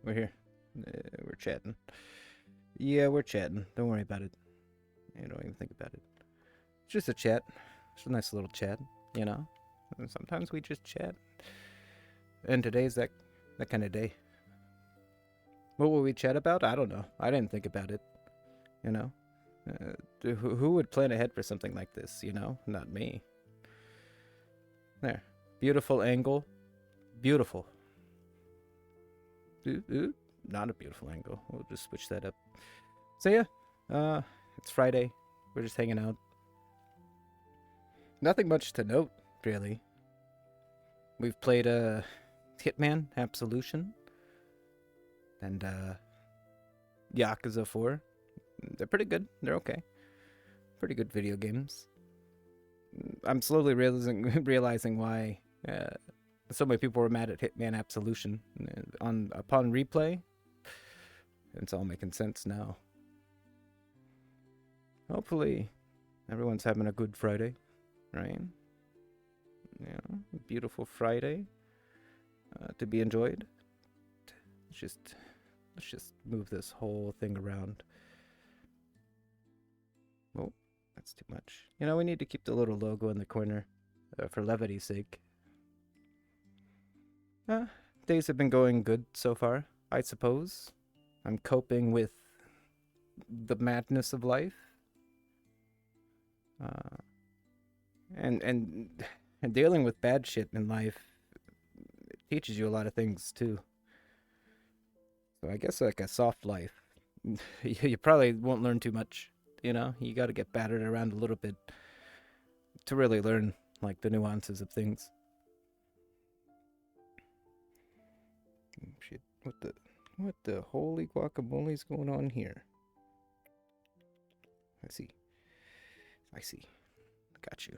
We're here. We're chatting. Yeah, we're chatting. Don't worry about it. You don't even think about it. It's just a chat. It's a nice little chat, you know? And sometimes we just chat. And today's that kind of day. What will we chat about? I don't know. I didn't think about it, you know? Who would plan ahead for something like this, you know? Not me. There. Beautiful angle. Beautiful. Not a beautiful angle. We'll just switch that up. So yeah, it's Friday. We're just hanging out. Nothing much to note, really. We've played Hitman Absolution and Yakuza 4. They're pretty good. They're okay. Pretty good video games. I'm slowly realizing why so many people were mad at Hitman Absolution. Upon replay, it's all making sense now. Hopefully, everyone's having a good Friday, right? Yeah, beautiful Friday to be enjoyed. Let's just move this whole thing around. Oh, that's too much. You know, we need to keep the little logo in the corner for levity's sake. Days have been going good so far, I suppose. I'm coping with the madness of life. And dealing with bad shit in life, it teaches you a lot of things too. So I guess like a soft life, you probably won't learn too much. You know, you got to get battered around a little bit to really learn like the nuances of things. Shit, what the holy guacamole's going on here? I see. Got you.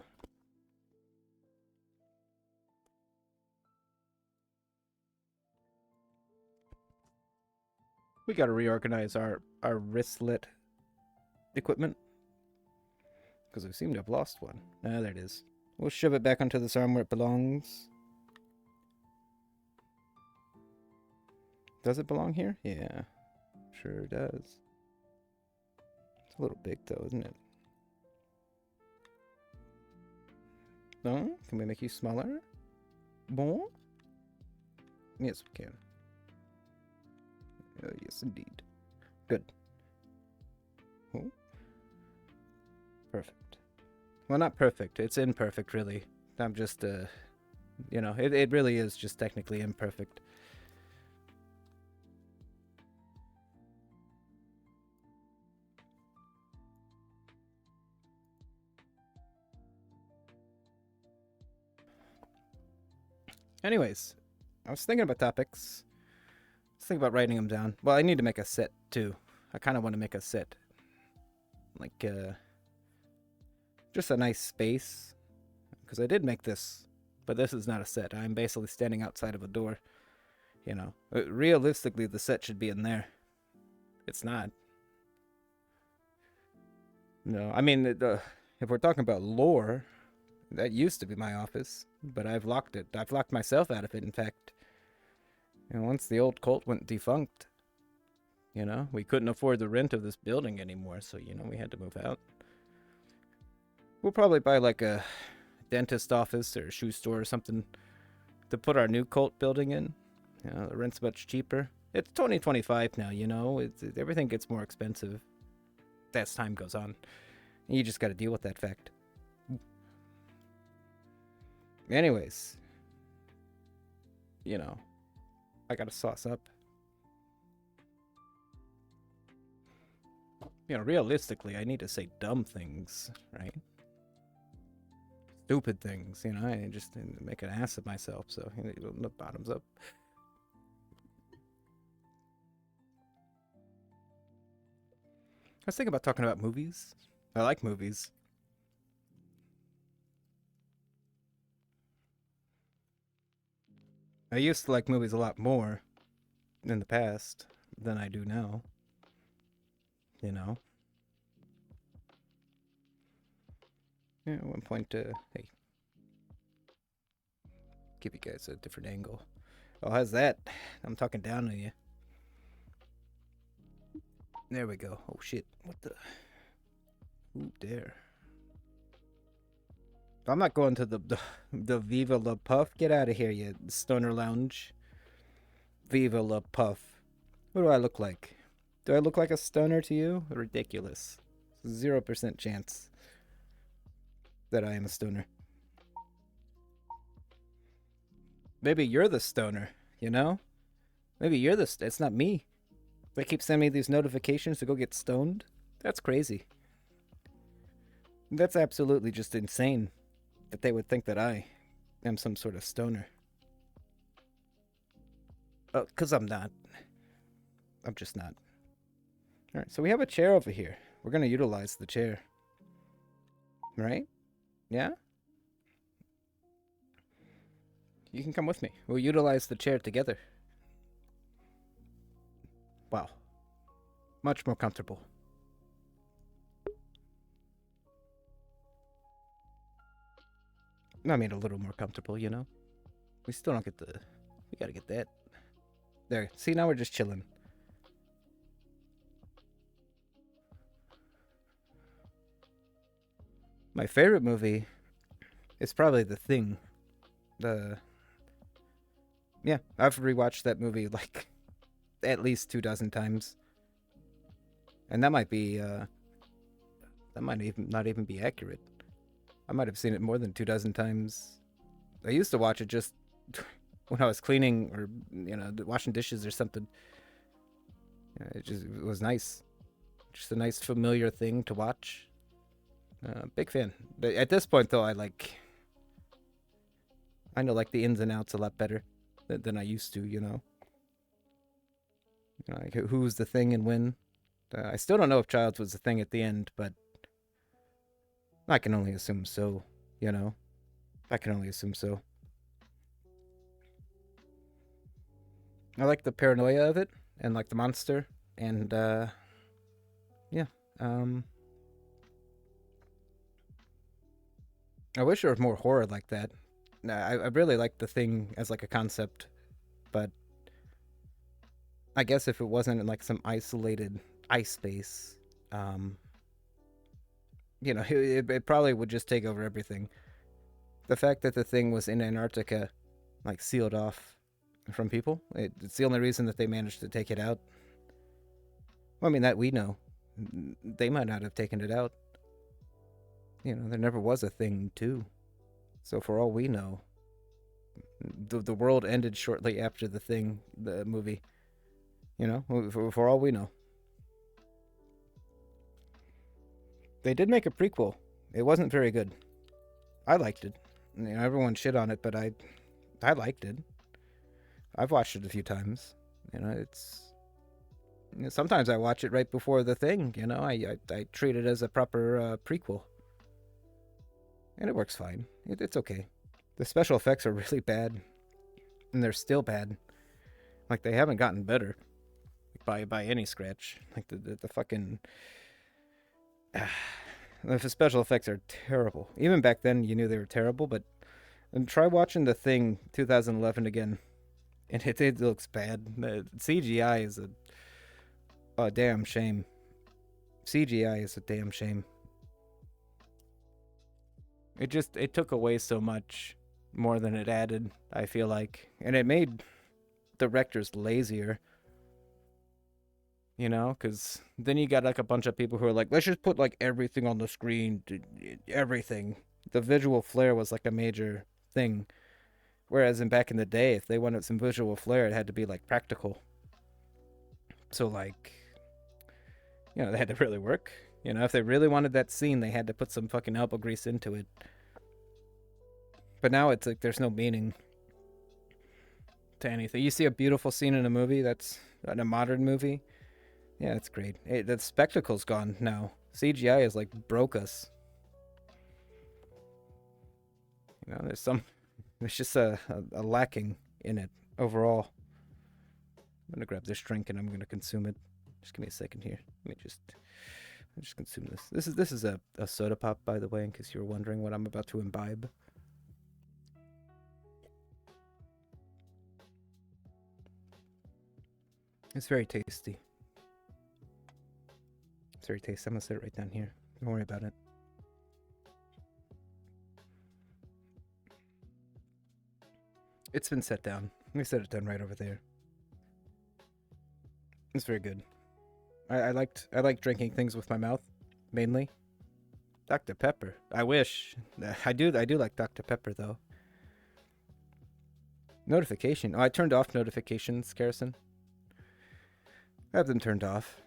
We got to reorganize our wristlet equipment because we seem to have lost one. Ah, there it is. We'll shove it back onto this arm where it belongs. Does it belong here? Yeah, sure does. It's a little big though, isn't it? No? Can we make you smaller? More? Yes, we can. Yes, indeed. Good. Oh. Perfect. Well, not perfect. It's imperfect, really. I'm just, you know, it really is just technically imperfect. Anyways, I was thinking about topics. I was thinking about writing them down. Well, I need to make a set, too. I kind of want to make a set. Like, just a nice space. Because I did make this, but this is not a set. I'm basically standing outside of a door. You know, realistically, the set should be in there. It's not. No, I mean, if we're talking about lore, that used to be my office, but I've locked it. I've locked myself out of it, in fact. You know, once the old cult went defunct, you know, we couldn't afford the rent of this building anymore, so, you know, we had to move out. We'll probably buy, like, a dentist office or a shoe store or something to put our new cult building in. You know, the rent's much cheaper. It's 2025 now, you know, everything gets more expensive as time goes on. You just got to deal with that fact. Anyways, you know, I gotta sauce up. You know, realistically, I need to say dumb things, right? Stupid things, you know. I just make an ass of myself, so you know, the bottoms up. I was thinking about talking about movies. I like movies. I used to like movies a lot more in the past than I do now. You know? Yeah, at one point, hey, give you guys a different angle. Oh, how's that? I'm talking down to you. There we go. Oh shit! What the? Ooh, there. I'm not going to the Viva La Puff. Get out of here, you stoner lounge. Viva La Puff. What do I look like? Do I look like a stoner to you? Ridiculous. 0% chance that I am a stoner. Maybe you're the stoner, you know? Maybe you're the. It's not me. They keep sending me these notifications to go get stoned. That's crazy. That's absolutely just insane that they would think that I am some sort of stoner. Oh, because I'm not. I'm just not. Alright, so we have a chair over here. We're going to utilize the chair. Right? Yeah? You can come with me. We'll utilize the chair together. Wow. Much more comfortable. I mean, a little more comfortable, you know? We still don't get the... We gotta get that. There. See, now we're just chilling. My favorite movie is probably The Thing. Yeah, I've rewatched that movie like at least 2 dozen times. And that might be, that might even not even be accurate. I might have seen it more than 2 dozen times. I used to watch it just when I was cleaning or, washing dishes or something. It was nice. Just a nice familiar thing to watch. Big fan. But at this point, though, I know like the ins and outs a lot better than I used to. Like who's the thing and when. I still don't know if Childs was the thing at the end, but I can only assume so. I can only assume so. I like the paranoia of it and like the monster and yeah. I wish there was more horror like that. I really like the thing as like a concept, but I guess if it wasn't in like some isolated ice space, it probably would just take over everything. The fact that the thing was in Antarctica, like sealed off from people, it's the only reason that they managed to take it out. Well, I mean, that we know. They might not have taken it out. There never was a thing, too. So for all we know, the world ended shortly after the movie. For all we know. They did make a prequel. It wasn't very good. I liked it. Everyone shit on it, but I liked it. I've watched it a few times. It's... sometimes I watch it right before the thing. I treat it as a proper prequel. And it works fine. It's okay. The special effects are really bad. And they're still bad. Like, they haven't gotten better. By any scratch. Like, the fucking... the special effects are terrible. Even back then, you knew they were terrible, but... And try watching The Thing 2011 again. And it looks bad. The CGI is a damn shame. CGI is a damn shame. It took away so much more than it added, I feel like. And it made directors lazier. Because then you got like a bunch of people who are like, let's just put like everything on the screen, everything. The visual flair was like a major thing. Whereas back in the day, if they wanted some visual flair, it had to be like practical. So like, they had to really work. If they really wanted that scene, they had to put some fucking elbow grease into it. But now it's like there's no meaning to anything. You see a beautiful scene in a movie that's in a modern movie. Yeah, that's great. Hey, the spectacle's gone now. CGI is like broke us. There's just a lacking in it overall. I'm gonna grab this drink and I'm gonna consume it. Just give me a second here. Let me just consume this. This is a soda pop, by the way, in case you were wondering what I'm about to imbibe. It's very tasty. Sorry, taste. I'm gonna set it right down here. Don't worry about it. It's been set down. Let me set it down right over there. It's very good. I like drinking things with my mouth, mainly. Dr. Pepper. I wish. I do like Dr. Pepper though. Notification. Oh, I turned off notifications, Garrison. I have them turned off.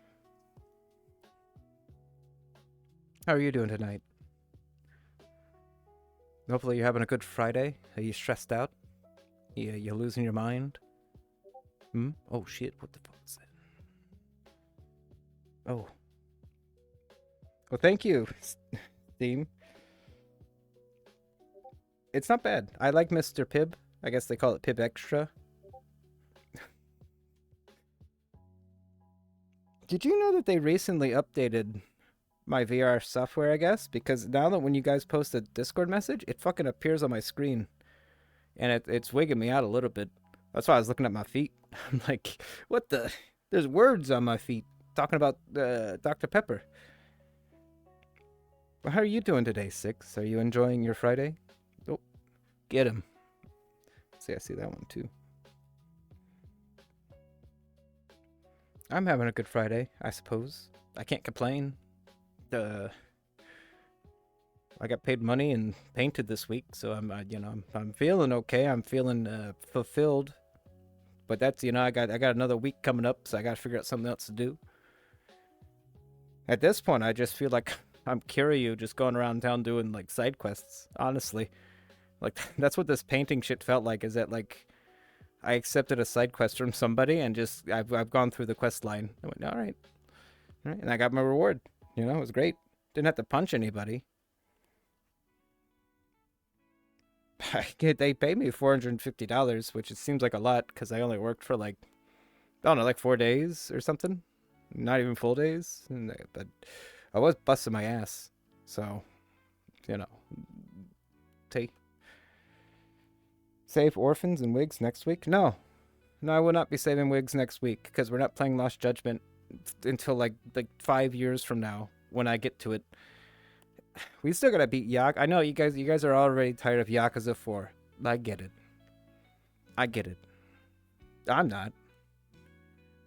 How are you doing tonight? Hopefully you're having a good Friday. Are you stressed out? You losing your mind? Hmm? Oh shit, what the fuck is that? Oh. Well, thank you, Steam. It's not bad. I like Mr. Pibb. I guess they call it Pibb Extra. Did you know that they recently updated my VR software, I guess? Because now that when you guys post a Discord message, it fucking appears on my screen. And it's wigging me out a little bit. That's why I was looking at my feet. I'm like, what the? There's words on my feet talking about Dr. Pepper. Well, how are you doing today, Six? Are you enjoying your Friday? Oh, get him. See, I see that one too. I'm having a good Friday, I suppose. I can't complain. I got paid money and painted this week, so I'm feeling okay. I'm feeling fulfilled. But that's, I got another week coming up, so I got to figure out something else to do. At this point, I just feel like I'm Kiryu, just going around town doing like side quests. Honestly, like that's what this painting shit felt like. Is that like I accepted a side quest from somebody and just I've gone through the quest line. I went, all right, and I got my reward. It was great. Didn't have to punch anybody. They paid me $450, which it seems like a lot because I only worked for like, I don't know, like 4 days or something. Not even full days. But I was busting my ass. So, save orphans and wigs next week? No, I will not be saving wigs next week because we're not playing Lost Judgment until like 5 years from now when I get to it. We still gotta beat Yakuza. I know you guys are already tired of Yakuza 4. I get it. I'm not.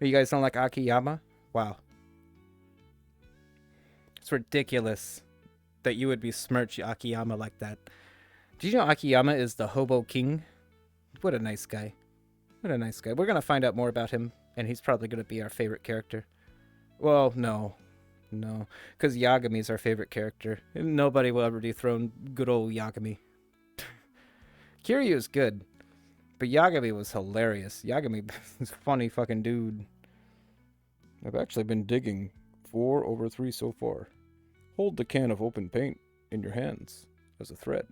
You guys don't like Akiyama? Wow. It's ridiculous that you would besmirch Akiyama like that. Did you know Akiyama is the hobo king? What a nice guy. We're gonna find out more about him, and he's probably gonna be our favorite character. Well, no, because Yagami's our favorite character. Nobody will ever dethrone good old Yagami. Kiryu's good, but Yagami was hilarious. Yagami is a funny fucking dude. I've actually been digging 4 over 3 so far. Hold the can of open paint in your hands as a threat.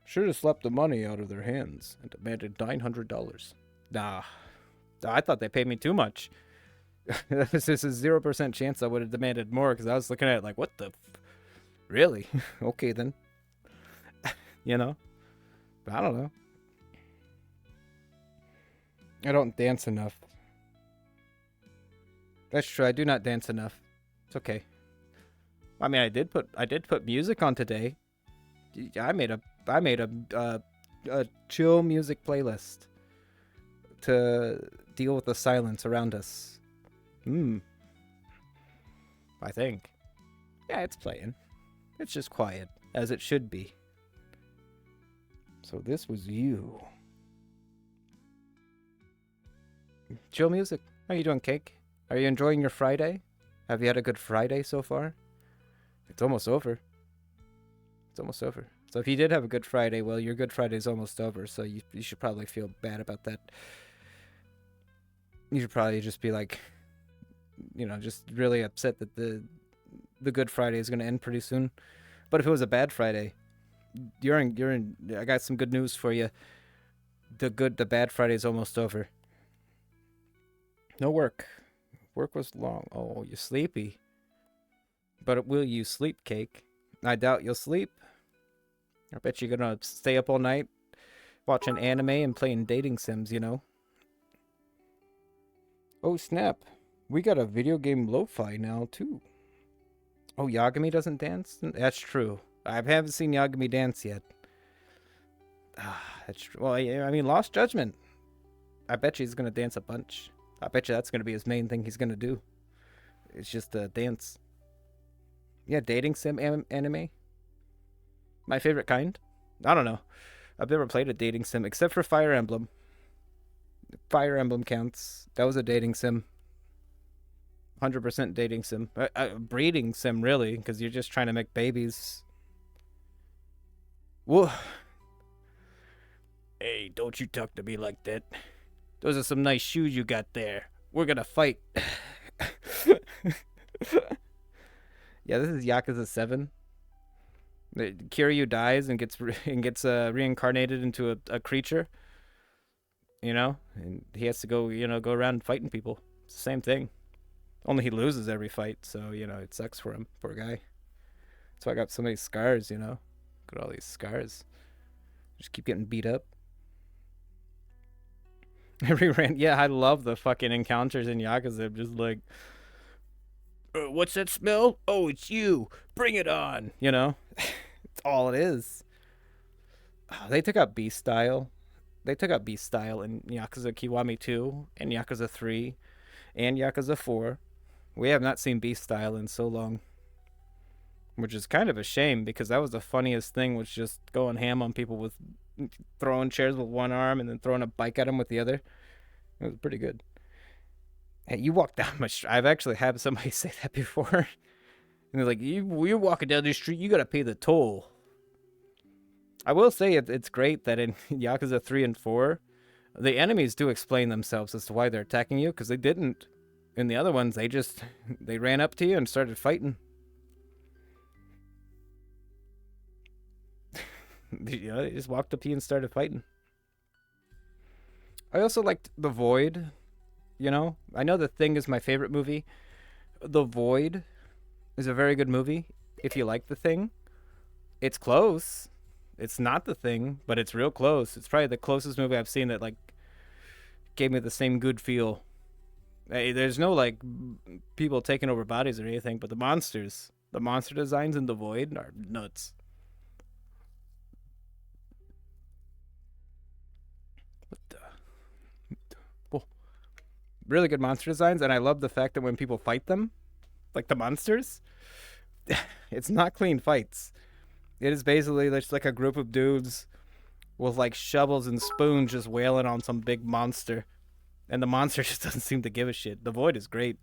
Should have slapped the money out of their hands and demanded $900. Nah, I thought they paid me too much. This is a 0% chance I would have demanded more because I was looking at it like, what the? Really? Okay then. But I don't know. I don't dance enough. That's true. I do not dance enough. It's okay. I mean, I did put music on today. I made a chill music playlist to deal with the silence around us. I think. Yeah, it's playing. It's just quiet, as it should be. So this was you. Chill music. How you doing, Cake? Are you enjoying your Friday? Have you had a good Friday so far? It's almost over. So if you did have a good Friday, well, your good Friday's almost over, so you should probably feel bad about that. You should probably just be like, just really upset that the Good Friday is going to end pretty soon. But if it was a bad Friday, I got some good news for you. The bad Friday is almost over. No work. Work was long. Oh, you're sleepy. But will you sleep, Cake? I doubt you'll sleep. I bet you're gonna stay up all night watching anime and playing dating sims, Oh, snap. We got a video game lo-fi now, too. Oh, Yagami doesn't dance? That's true. I haven't seen Yagami dance yet. Ah, that's true. Well, I mean, Lost Judgment. I bet you he's gonna dance a bunch. I bet you that's gonna be his main thing he's gonna do. It's just a dance. Yeah, dating sim anime. My favorite kind. I don't know. I've never played a dating sim except for Fire Emblem. Fire Emblem counts. That was a dating sim. 100% dating sim. Breeding sim, really, because you're just trying to make babies. Whoa. Hey, don't you talk to me like that. Those are some nice shoes you got there. We're gonna fight. Yeah, this is Yakuza 7. Kiryu dies and gets reincarnated into a creature, and he has to go around fighting people. It's the same thing. Only he loses every fight, so it sucks for him, poor guy. That's why I got so many scars. Got all these scars. Just keep getting beat up. Every rant, yeah, I love the fucking encounters in Yakuza. Just like, what's that smell? Oh, it's you. Bring it on. It's all it is. Oh, they took out Beast Style. They took out Beast Style in Yakuza Kiwami 2 and Yakuza 3 and Yakuza 4. We have not seen Beast Style in so long, which is kind of a shame because that was the funniest thing, was just going ham on people with throwing chairs with one arm and then throwing a bike at them with the other. It was pretty good. Hey, you walk down my street. I've actually had somebody say that before. And they're like, you're walking down this street, you gotta pay the toll. I will say it's great that in Yakuza 3 and 4, the enemies do explain themselves as to why they're attacking you, because they didn't. In the other ones, they ran up to you and started fighting. They just walked up to you and started fighting. I also liked The Void. I know The Thing is my favorite movie. The Void is a very good movie if you like The Thing. It's close. It's not The Thing, but it's real close. It's probably the closest movie I've seen that gave me the same good feel. Hey, there's no people taking over bodies or anything, but the monster designs in The Void are nuts. What the? Oh, really good monster designs, and I love the fact that when people fight them, like the monsters, it's not clean fights. It is basically just like a group of dudes with shovels and spoons just wailing on some big monster. And the monster just doesn't seem to give a shit. The Void is great.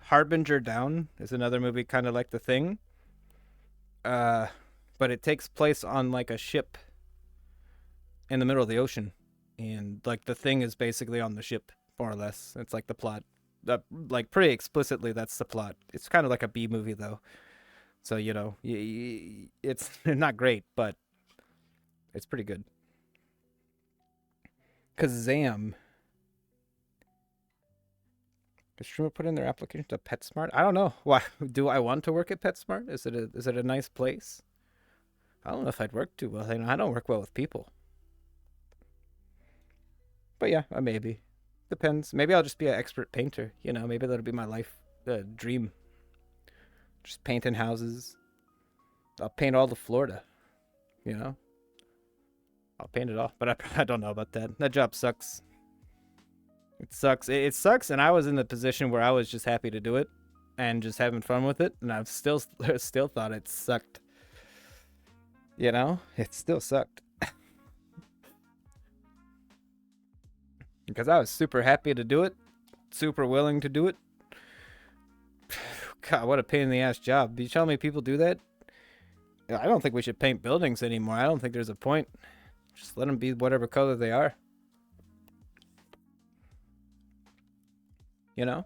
Harbinger Down is another movie kind of like The Thing. But it takes place on a ship in the middle of the ocean. And The Thing is basically on the ship, more or less. It's the plot. Pretty explicitly, that's the plot. It's kind of like a B movie, though. So, it's not great, but it's pretty good. Kazam. Does Shuma put in their application to PetSmart? I don't know. Why do I want to work at PetSmart? Is it a nice place? I don't know if I'd work too well. I don't work well with people. But yeah, maybe. Depends. Maybe I'll just be an expert painter. Maybe that'll be my life dream. Just painting houses. I'll paint all of Florida. I'll paint it all. But I don't know about that. That job sucks. It sucks. It sucks, and I was in the position where I was just happy to do it and just having fun with it, and I've still thought it sucked. It still sucked. Because I was super happy to do it, super willing to do it. God, what a pain in the ass job. You tell me people do that? I don't think we should paint buildings anymore. I don't think there's a point. Just let them be whatever color they are. Let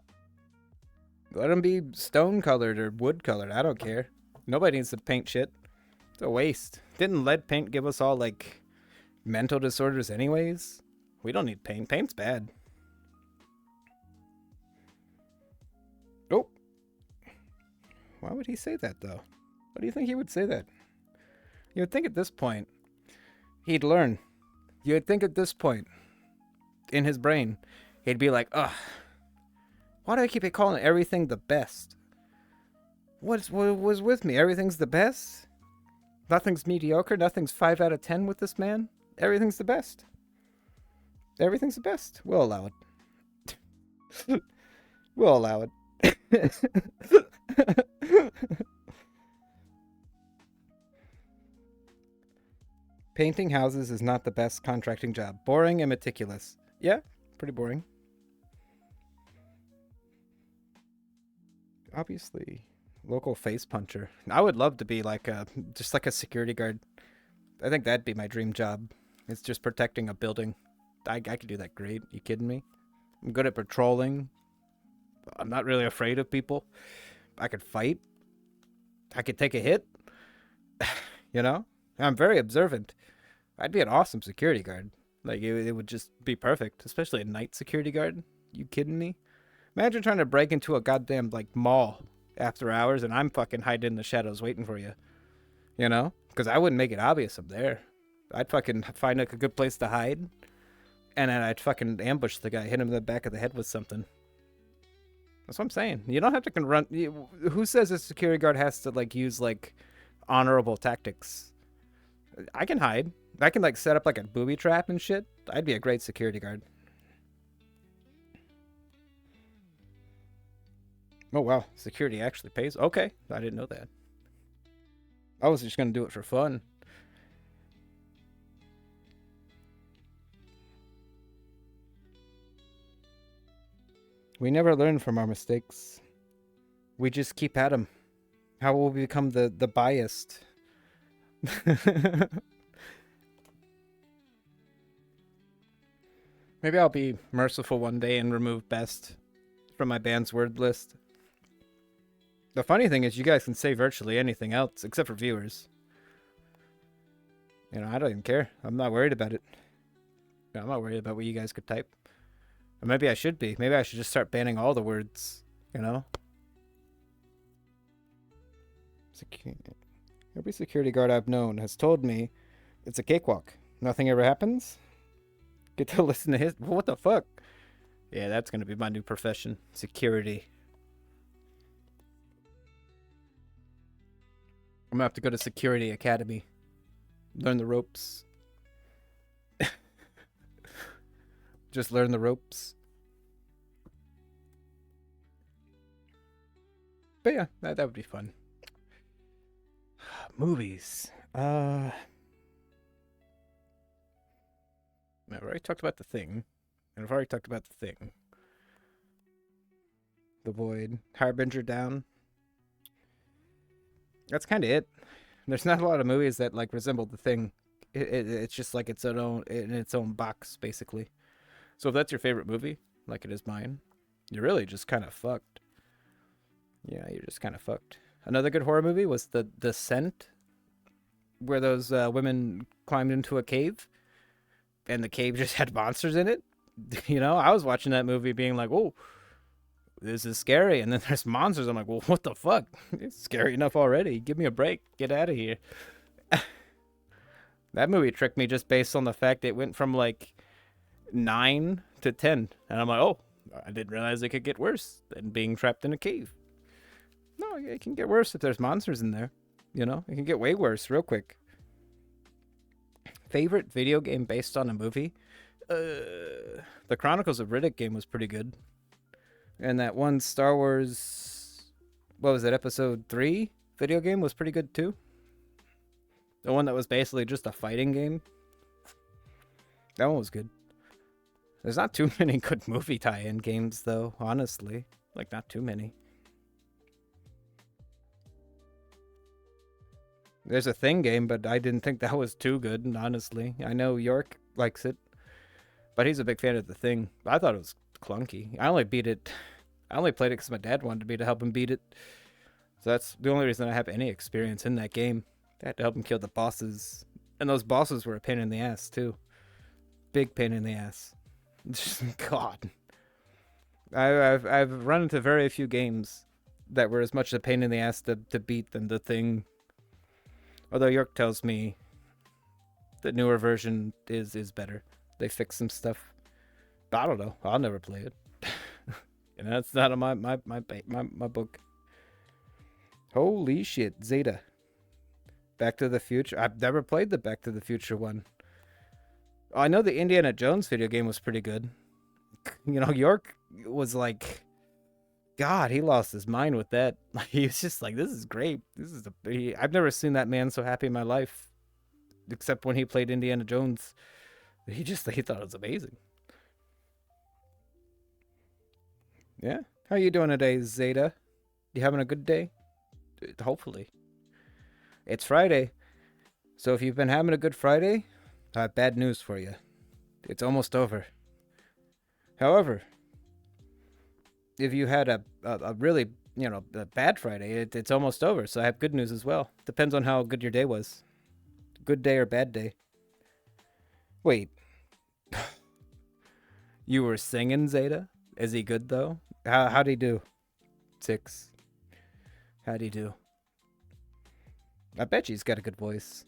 them be stone colored or wood colored. I don't care. Nobody needs to paint shit. It's a waste. Didn't lead paint give us all mental disorders anyways? We don't need paint. Paint's bad. Oh. Why would he say that, though? Why do you think he would say that? You would think at this point, he'd learn. You would think at this point, in his brain, he'd be like, ugh, Why do I keep calling everything the best? What was with me? Everything's the best? Nothing's mediocre? Nothing's 5 out of 10 with this man? Everything's the best. Everything's the best. We'll allow it. We'll allow it. Painting houses is not the best contracting job. Boring and meticulous. Yeah, pretty boring. Obviously, local face puncher. I would love to be like just like a security guard. I think that'd be my dream job. It's just protecting a building. I could do that great. You kidding me? I'm good at patrolling. I'm not really afraid of people. I could fight. I could take a hit. You know? I'm very observant. I'd be an awesome security guard. Like, it would just be perfect. Especially a night security guard. You kidding me? Imagine trying to break into a goddamn, like, mall after hours and I'm fucking hiding in the shadows waiting for you. You know? Because I wouldn't make it obvious I'm there. I'd fucking find like a good place to hide. And then I'd fucking ambush the guy, hit him in the back of the head with something. That's what I'm saying. You don't have to confront. Who says a security guard has to like use like honorable tactics? I can hide. I can like set up like a booby trap and shit. I'd be a great security guard. Oh wow, security actually pays. Okay, I didn't know that. I was just gonna do it for fun. We never learn from our mistakes. We just keep at them. How will we become the biased? Maybe I'll be merciful one day and remove best from my band's word list. The funny thing is you guys can say virtually anything else except for viewers. You know, I don't even care. I'm not worried about it. I'm not worried about what you guys could type. Or maybe I should be. Maybe I should just start banning all the words, you know? Every security guard I've known has told me it's a cakewalk. Nothing ever happens. Get to listen to his... What the fuck? Yeah, that's going to be my new profession. Security. I'm going to have to go to security academy. Learn the ropes. Just learn the ropes. But yeah, that would be fun. Movies. I've already talked about The Thing. And I've already talked about The Thing. The Void. Harbinger Down. That's kind of it. There's not a lot of movies that like resemble The Thing. It's just like its own box, basically. So if that's your favorite movie, like it is mine, you're really just kind of fucked. Yeah, you're just kind of fucked. Another good horror movie was The Descent, where those women climbed into a cave, and the cave just had monsters in it. You know, I was watching that movie being like, oh, this is scary, and then there's monsters. I'm like, well, what the fuck? It's scary enough already. Give me a break. Get out of here. That movie tricked me just based on the fact it went from like 9 to 10, and I'm like, oh, I didn't realize it could get worse than being trapped in a cave. No, it can get worse if there's monsters in there. You know, it can get way worse real quick. Favorite video game based on a movie? The Chronicles of Riddick game was pretty good. And that one Star Wars, what was it, Episode 3 video game was pretty good too. The one that was basically just a fighting game. That one was good. There's not too many good movie tie-in games though, honestly. Like, not too many. There's a Thing game, but I didn't think that was too good, honestly. I know York likes it, but he's a big fan of The Thing. I thought it was clunky. I only played it because my dad wanted me to help him beat it. So that's the only reason I have any experience in that game. I had to help him kill the bosses. And those bosses were a pain in the ass, too. Big pain in the ass. God. I've run into very few games that were as much a pain in the ass to beat than The Thing. Although York tells me the newer version is better. They fix some stuff. I don't know. I'll never play it. And that's not on my book. Holy shit, Zeta. Back to the Future. I've never played the Back to the Future one. Oh, I know the Indiana Jones video game was pretty good. You know, York was like, God, he lost his mind with that. He was just like, this is great. I've never seen that man so happy in my life, except when he played Indiana Jones. He thought it was amazing. Yeah. How you doing today, Zeta? You having a good day? Hopefully. It's Friday. So if you've been having a good Friday, I have bad news for you. It's almost over. However, if you had a really, a bad Friday, it's almost over. So I have good news as well. Depends on how good your day was. Good day or bad day. Wait. You were singing, Zeta? Is he good, though? How'd he do? 6. How'd he do? I bet you he's got a good voice.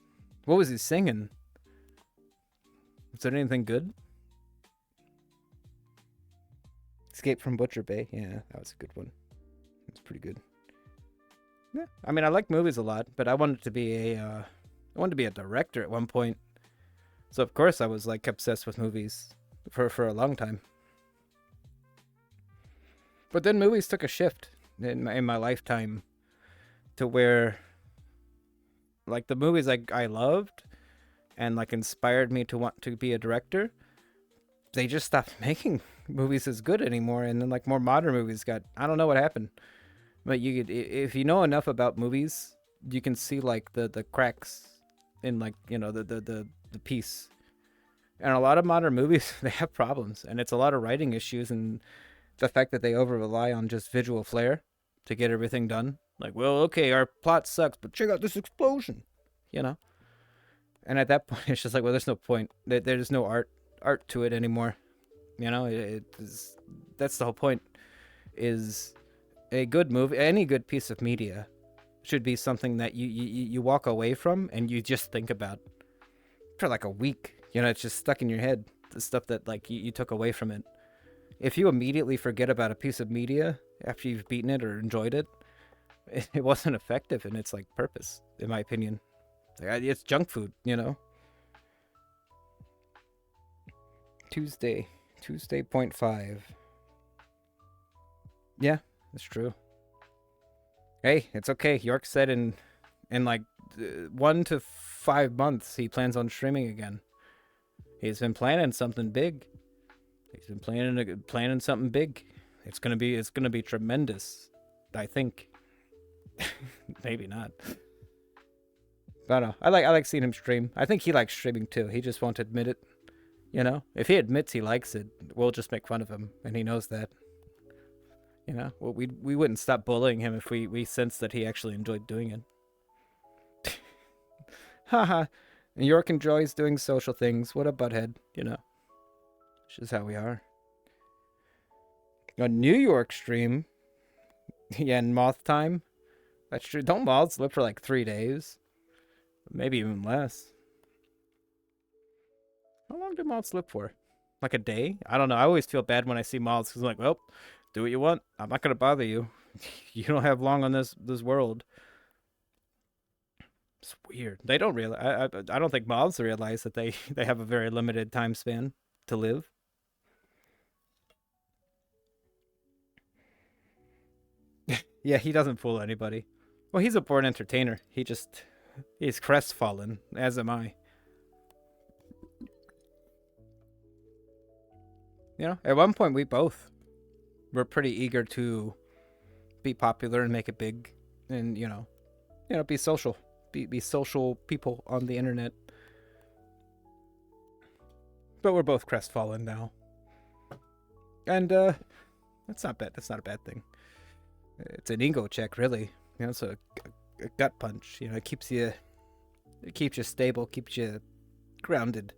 What was he singing? Is there anything good? Escape from Butcher Bay. Yeah, that was a good one. That's pretty good. Yeah, I mean, I like movies a lot, but I wanted to be a director at one point. So of course I was like obsessed with movies for a long time. But then movies took a shift in my lifetime to where, like, the movies I loved and like inspired me to want to be a director, they just stopped making movies as good anymore. And then like more modern movies got, I don't know what happened, but if you know enough about movies, you can see like the cracks in, like, the piece. And a lot of modern movies, they have problems, and it's a lot of writing issues, and the fact that they over rely on just visual flair to get everything done. Like, well, okay, our plot sucks, but check out this explosion, you know? And at that point, it's just like, well, there's no point. There's no art to it anymore. You know, that's the whole point. Is a good movie, any good piece of media, should be something that you walk away from and you just think about for like a week. You know, it's just stuck in your head. The stuff that like you took away from it. If you immediately forget about a piece of media after you've beaten it or enjoyed it, it wasn't effective in its like purpose, in my opinion. It's junk food, you know. Tuesday 0.5. Yeah, that's true. Hey, it's okay. York said in like 1 to 5 months he plans on streaming again. He's been planning something big. He's been planning something big. It's gonna be tremendous, I think. Maybe not. But I don't know. I like seeing him stream. I think he likes streaming too. He just won't admit it. You know, if he admits he likes it, we'll just make fun of him, and he knows that. You know, well, we wouldn't stop bullying him if we sensed that he actually enjoyed doing it. Haha. York enjoys doing social things. What a butthead, you know. It's just how we are. A New York stream. Yeah, in moth time. That's true. Don't moths live for like 3 days? Maybe even less. How long do moths live for? Like a day? I don't know. I always feel bad when I see moths because I'm like, well, do what you want. I'm not gonna bother you. You don't have long on this world. It's weird. They don't realize. I don't think moths realize that they have a very limited time span to live. Yeah, he doesn't fool anybody. Well, he's a born entertainer. He's crestfallen, as am I. You know, at one point we both were pretty eager to be popular and make it big, and be social, be social people on the internet. But we're both crestfallen now, and that's not bad. That's not a bad thing. It's an ego check, really. You know, it's a gut punch. You know, it keeps you stable, keeps you grounded.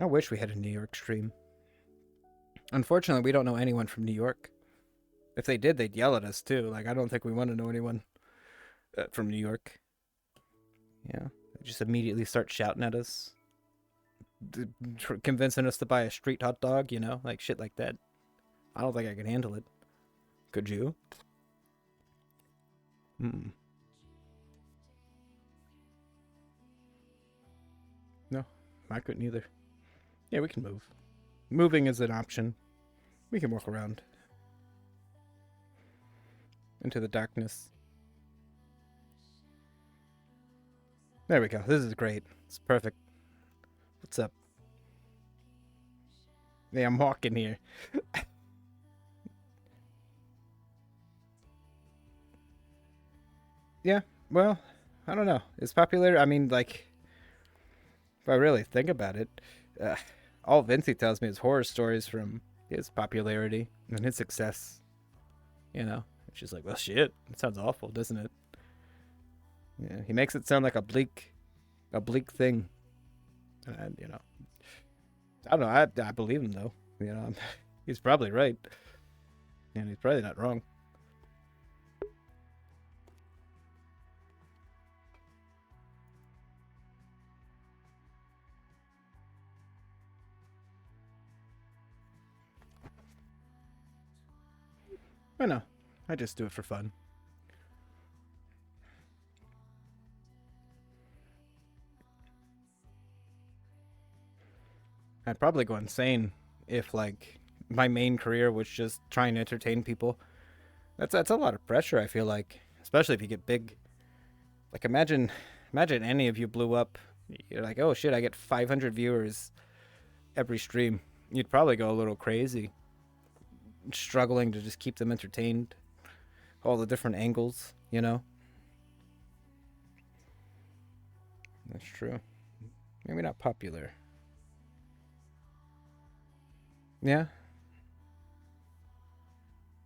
I wish we had a New York stream. Unfortunately, we don't know anyone from New York. If they did, they'd yell at us too. Like, I don't think we want to know anyone from New York. Yeah, they just immediately start shouting at us, convincing us to buy a street hot dog. You know, like shit like that. I don't think I can handle it. Could you? Hmm. No, I couldn't either. Yeah, we can move. Moving is an option. We can walk around into the darkness. There we go. This is great. It's perfect. What's up? Yeah, I'm walking here. Yeah, well, I don't know. It's popular. I mean, like, if I really think about it, uh, all Vinci tells me is horror stories from his popularity and his success. You know, it's just like, well, shit. It sounds awful, doesn't it? Yeah, he makes it sound like a bleak thing. And you know, I don't know. I believe him though. You know, he's probably right, and he's probably not wrong. I know. I just do it for fun. I'd probably go insane if like my main career was just trying to entertain people. That's a lot of pressure. I feel like, especially if you get big. Like imagine any of you blew up. You're like, oh shit, I get 500 viewers every stream. You'd probably go a little crazy, struggling to just keep them entertained. All the different angles, you know. That's true. Maybe not popular. Yeah,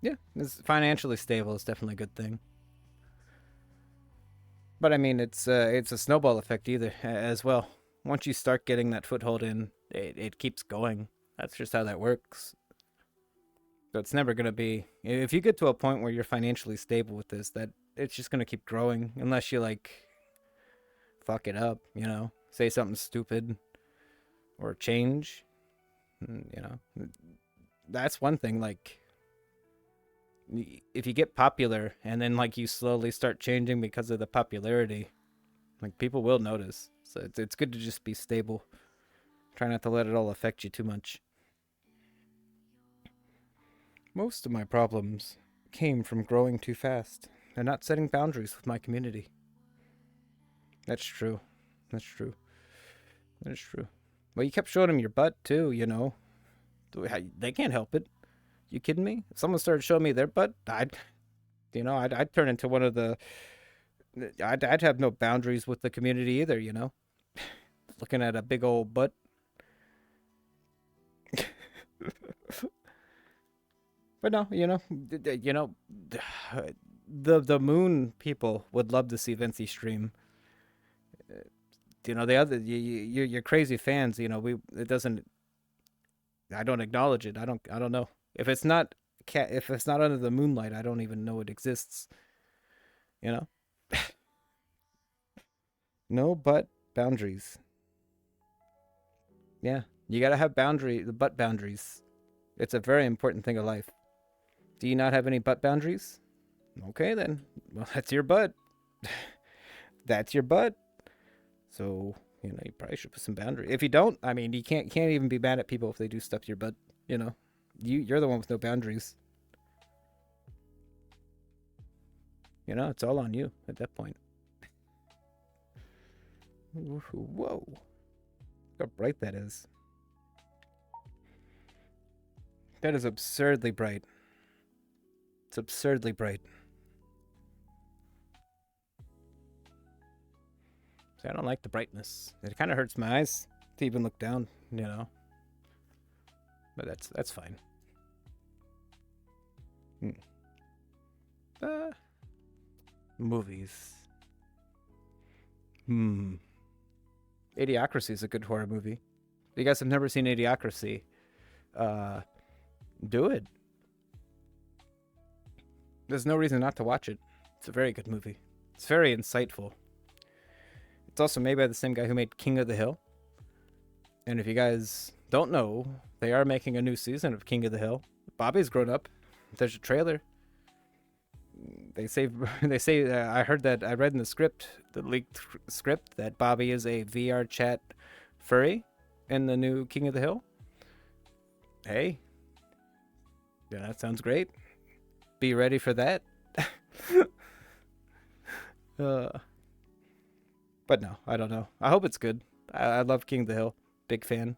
yeah. It's financially stable. It's definitely a good thing. But I mean, it's a snowball effect either as well. Once you start getting that foothold in, it keeps going. That's just how that works. So it's never gonna be. If you get to a point where you're financially stable with this, that it's just gonna keep growing unless you like fuck it up. You know, say something stupid or change. You know, that's one thing. Like if you get popular and then like you slowly start changing because of the popularity, like people will notice. So it's good to just be stable. Try not to let it all affect you too much. Most of my problems came from growing too fast and not setting boundaries with my community. That's true. That's true. That's true. Well, you kept showing them your butt too, you know. They can't help it. You kidding me? If someone started showing me their butt, I'd turn into one of the. I'd have no boundaries with the community either, you know. Looking at a big old butt. But no, the moon people would love to see Vinci stream. You know, the other your crazy fans. You know, we it doesn't. I don't acknowledge it. I don't know if it's not if it's not under the moonlight. I don't even know it exists. You know, no but boundaries. Yeah, you gotta have the butt boundaries. It's a very important thing of life. Do you not have any butt boundaries? Okay then. Well, that's your butt. That's your butt. So you know you probably should put some boundaries. If you don't, I mean, you can't even be mad at people if they do stuff to your butt. You know, you're the one with no boundaries. You know, it's all on you at that point. Whoa, look how bright that is. That is absurdly bright. It's absurdly bright. See, I don't like the brightness. It kind of hurts my eyes to even look down. You know, but that's fine. Hmm. Uh, Movies. Hmm. Idiocracy is a good horror movie. If you guys have never seen Idiocracy, uh, do it. There's no reason not to watch it. It's a very good movie. It's very insightful. It's also made by the same guy who made King of the Hill. And if you guys don't know, they are making a new season of King of the Hill. Bobby's grown up. There's a trailer. They say I heard that I read in the script, the leaked script, that Bobby is a VRChat furry in the new King of the Hill. Hey, yeah, that sounds great. Be ready for that. But no, I don't know. I hope it's good. I love King of the Hill. Big fan.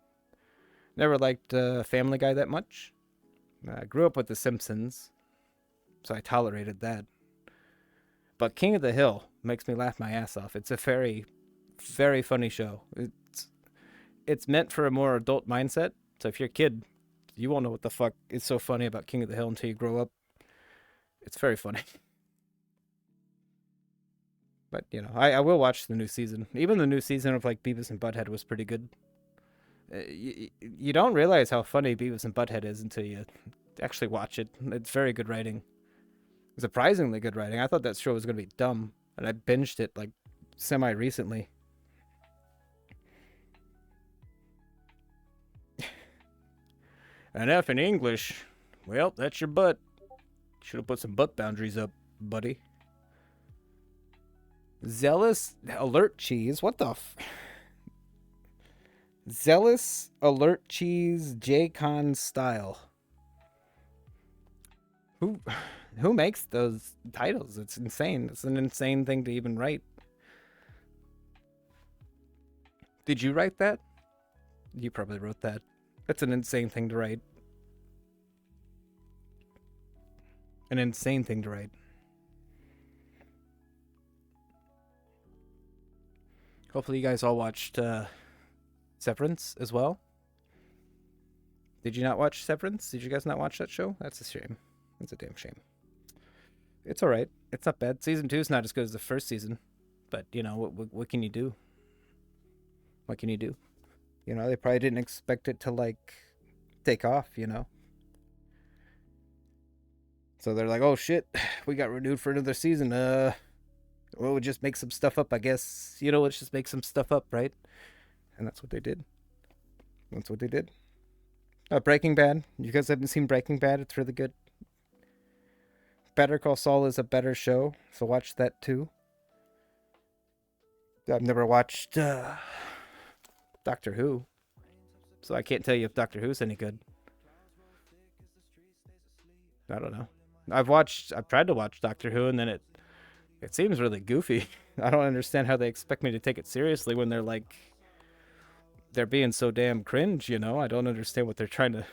Never liked Family Guy that much. I grew up with The Simpsons, so I tolerated that. But King of the Hill makes me laugh my ass off. It's a very, very funny show. It's meant for a more adult mindset. So if you're a kid, you won't know what the fuck is so funny about King of the Hill until you grow up. It's very funny. But, you know, I will watch the new season. Even the new season of, like, Beavis and Butthead was pretty good. You don't realize how funny Beavis and Butthead is until you actually watch it. It's very good writing. Surprisingly good writing. I thought that show was going to be dumb. And I binged it, like, semi-recently. An F in English. Well, that's your butt. Should have put some butt boundaries up, buddy. Zealous alert cheese. What the Zealous alert cheese J-Con style. Who makes those titles? It's insane. It's an insane thing to even write. Did you write that? You probably wrote that. That's an insane thing to write. An insane thing to write. Hopefully you guys all watched Severance as well. Did you not watch Severance? Did you guys not watch that show? That's a shame. That's a damn shame. It's alright. It's not bad. Season 2 is not as good as the first season. But, you know, what can you do? What can you do? You know, they probably didn't expect it to, like, take off, you know? So they're like, oh shit, we got renewed for another season. Well, we'll just make some stuff up, I guess. You know, let's just make some stuff up, right? And that's what they did. That's what they did. Breaking Bad. You guys haven't seen Breaking Bad? It's really good. Better Call Saul is a better show, so watch that too. I've never watched Doctor Who, so I can't tell you if Doctor Who's any good. I don't know. I've tried to watch Doctor Who, and then it seems really goofy. I don't understand how they expect me to take it seriously when they're being so damn cringe, you know? I don't understand what they're trying to,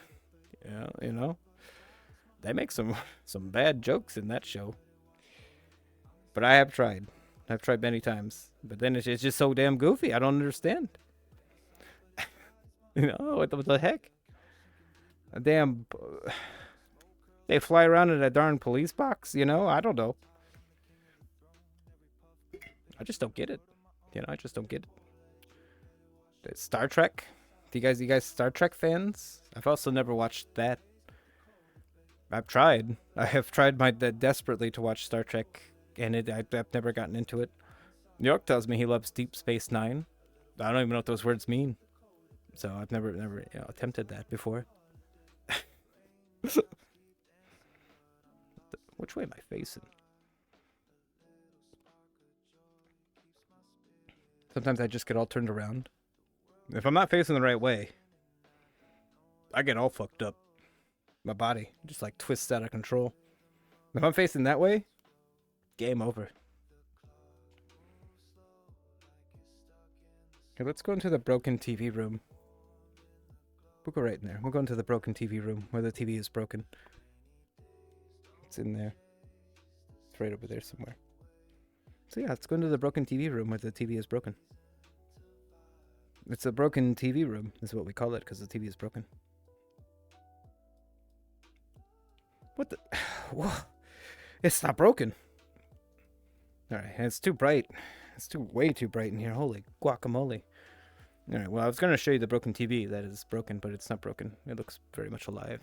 you know? They make some bad jokes in that show. But I have tried. I've tried many times. But then it's just so damn goofy. I don't understand. You know, what the heck? A damn... They fly around in a darn police box, you know? I don't know. I just don't get it. You know, I just don't get it. Star Trek? You guys Star Trek fans? I've also never watched that. I've tried. I have tried desperately to watch Star Trek, and I've never gotten into it. New York tells me he loves Deep Space Nine. I don't even know what those words mean. So I've never attempted that before. Which way am I facing? Sometimes I just get all turned around. If I'm not facing the right way, I get all fucked up. My body just like twists out of control. If I'm facing that way, game over. Okay, let's go into the broken TV room. We'll go right in there. We'll go into the broken TV room where the TV is broken. It's in there. It's right over there somewhere. So yeah, let's go into the broken TV room where the TV is broken. It's a broken TV room, is what we call it, because the TV is broken. What the? Whoa. It's not broken. Alright, it's too bright. It's way too bright in here. Holy guacamole. Alright, well, I was going to show you the broken TV that is broken, but it's not broken. It looks very much alive.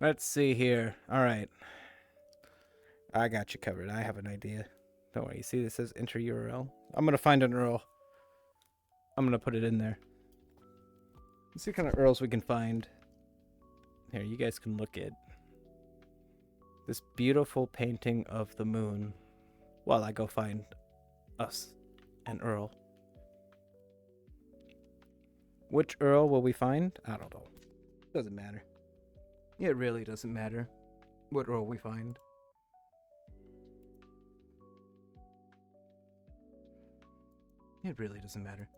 Let's see here. Alright. I got you covered. I have an idea. Don't worry. You see this says enter URL? I'm going to find an URL. I'm going to put it in there. Let's see what kind of URLs we can find. Here, you guys can look at this beautiful painting of the moon while I go find us and Earl. Which Earl will we find? I don't know. Doesn't matter. It really doesn't matter what Earl we find. It really doesn't matter.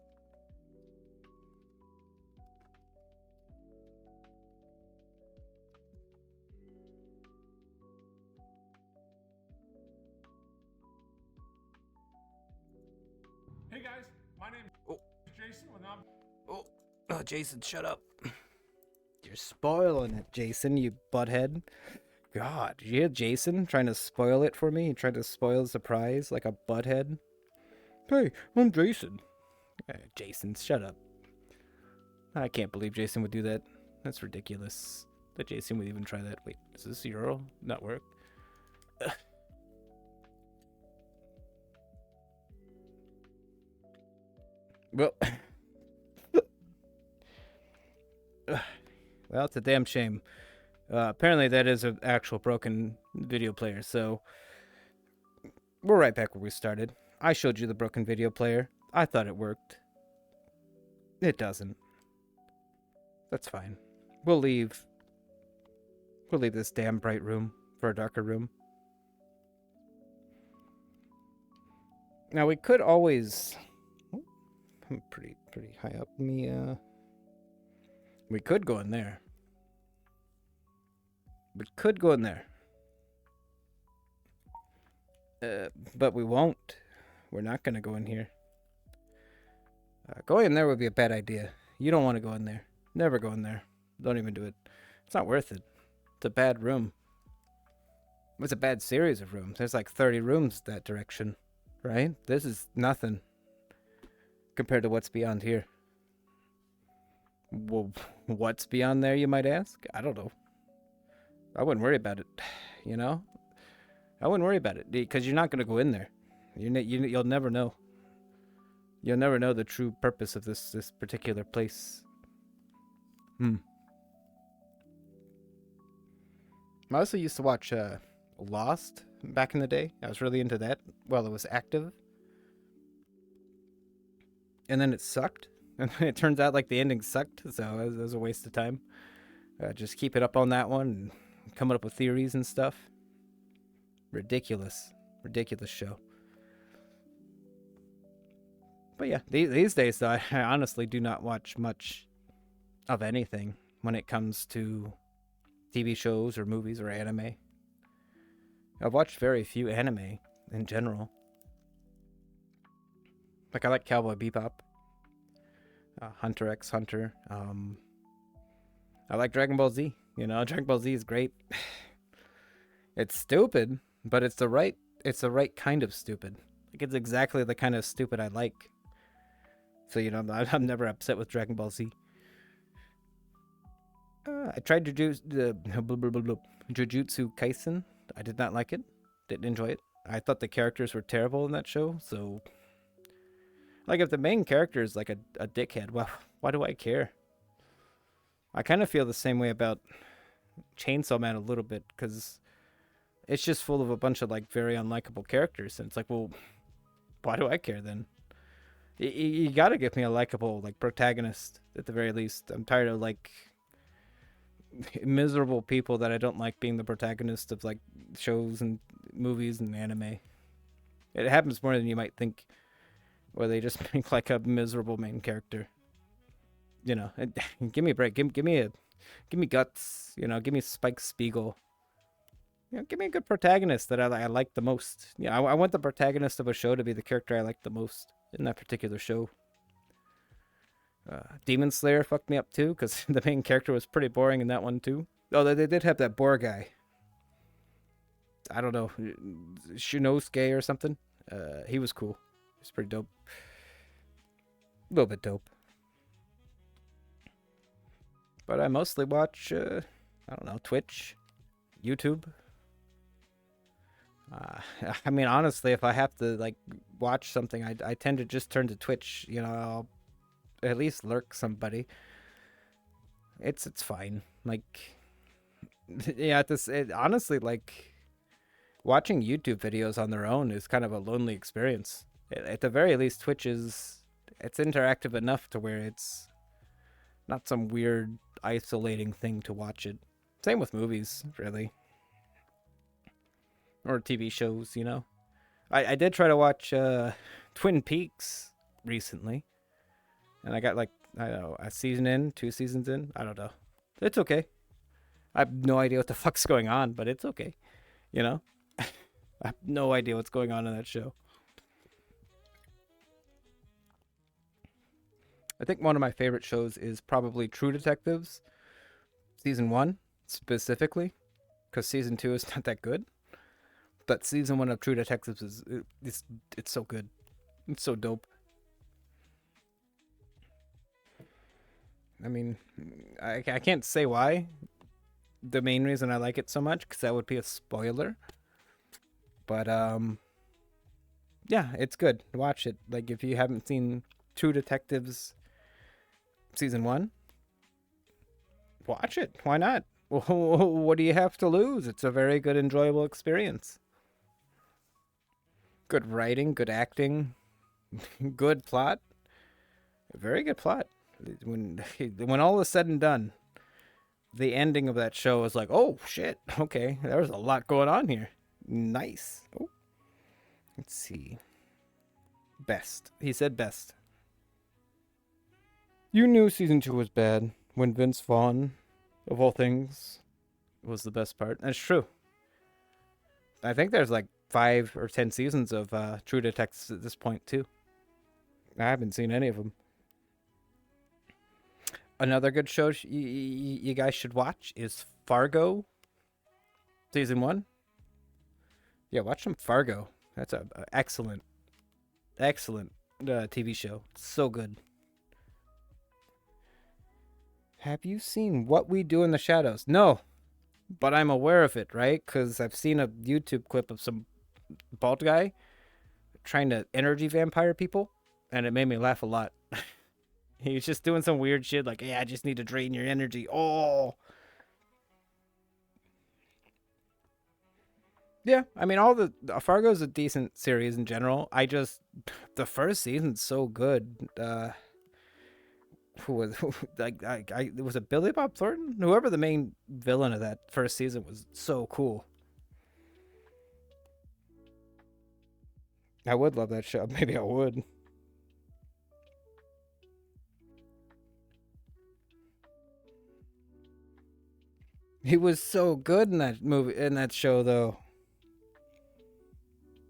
Hey guys, my name is Jason. Oh, Jason, shut up. You're spoiling it, Jason, you butthead. God, did you hear Jason trying to spoil it for me? He tried to spoil the surprise like a butthead. Hey, I'm Jason. Jason, shut up. I can't believe Jason would do that. That's ridiculous. That Jason would even try that. Wait, is this Earl? Not work? Well, well, it's a damn shame. Apparently, that is an actual broken video player, so we're right back where we started. I showed you the broken video player. I thought it worked. It doesn't. That's fine. We'll leave. We'll leave this damn bright room for a darker room. Now, we could always... Oh, I'm pretty high up. We could go in there. We could go in there. But we won't. We're not going to go in here. Going in there would be a bad idea. You don't want to go in there. Never go in there. Don't even do it. It's not worth it. It's a bad room. It's a bad series of rooms. There's like 30 rooms that direction, right? This is nothing compared to what's beyond here. Well, what's beyond there, you might ask? I don't know. I wouldn't worry about it, you know? I wouldn't worry about it, because you're not going to go in there. You'll never know. You'll never know the true purpose of this particular place. I also used to watch Lost back in the day. I was really into that while it was active. And then it sucked. And it turns out like the ending sucked, so it was a waste of time. Just keep it up on that one and coming up with theories and stuff. Ridiculous show. But yeah, these days though, I honestly do not watch much of anything when it comes to TV shows or movies or anime. I've watched very few anime in general. Like I like Cowboy Bebop, Hunter x Hunter. I like Dragon Ball Z. You know, Dragon Ball Z is great. It's stupid, but it's the right kind of stupid. Like it's exactly the kind of stupid I like. So you know, I'm never upset with Dragon Ball Z. I tried to do the Jujutsu Kaisen. I did not like it. Didn't enjoy it. I thought the characters were terrible in that show. So, like, if the main character is like a dickhead, well, why do I care? I kind of feel the same way about Chainsaw Man a little bit, because it's just full of a bunch of like very unlikable characters, and it's like, well, why do I care then? You gotta give me a likable like protagonist at the very least. I'm tired of like miserable people that I don't like being the protagonist of like shows and movies and anime. It happens more than you might think, where they just make like a miserable main character. You know, give me a break. Give me guts. You know, give me Spike Spiegel. You know, give me a good protagonist that I like the most. Yeah, I want the protagonist of a show to be the character I like the most in that particular show. Demon Slayer fucked me up too, because the main character was pretty boring in that one too. Oh, they did have that boar guy. I don't know, Shinosuke or something. He was cool. He was pretty dope. A little bit dope. But I mostly watch, I don't know, Twitch, YouTube. I mean, honestly, if I have to like watch something, I tend to just turn to Twitch. You know, I'll at least lurk somebody. It's fine. Like, Yeah, honestly, like watching YouTube videos on their own is kind of a lonely experience. At the very least, Twitch is it's interactive enough to where it's not some weird isolating thing to watch it. Same with movies, really, or TV shows. I did try to watch Twin Peaks recently, and I got like I don't know a season in, 2 seasons in. I don't know. It's okay. I have no idea what the fuck's going on, but it's okay. You know, I have no idea what's going on in that show. I think one of my favorite shows is probably True Detectives, season one specifically, because season two is not that good. But season one of True Detectives it's so good. It's so dope. I mean, I can't say why. The main reason I like it so much, because that would be a spoiler. But yeah, it's good. Watch it. Like if you haven't seen True Detectives season one, watch it. Why not? What do you have to lose? It's a very good, enjoyable experience. Good writing, good acting, good plot. A very good plot. When all is said and done, the ending of that show is like, oh shit, okay, there's a lot going on here. Nice. Oh, let's see. Best. He said best. You knew season two was bad when Vince Vaughn, of all things, was the best part. That's true. I think there's like 5 or 10 seasons of True Detectives at this point too. I haven't seen any of them. Another good show you guys should watch is Fargo, season one. Yeah, watch some Fargo. That's a excellent, excellent TV show. It's so good. Have you seen What We Do in the Shadows? No, but I'm aware of it, right? Because I've seen a YouTube clip of some bald guy trying to energy vampire people, and it made me laugh a lot. He was just doing some weird shit like, hey, I just need to drain your energy. Oh. Yeah, I mean, all the Fargo's a decent series in general. The first season's so good. Was it Billy Bob Thornton? Whoever the main villain of that first season was so cool. I would love that show. Maybe I would. He was so good in that show, though.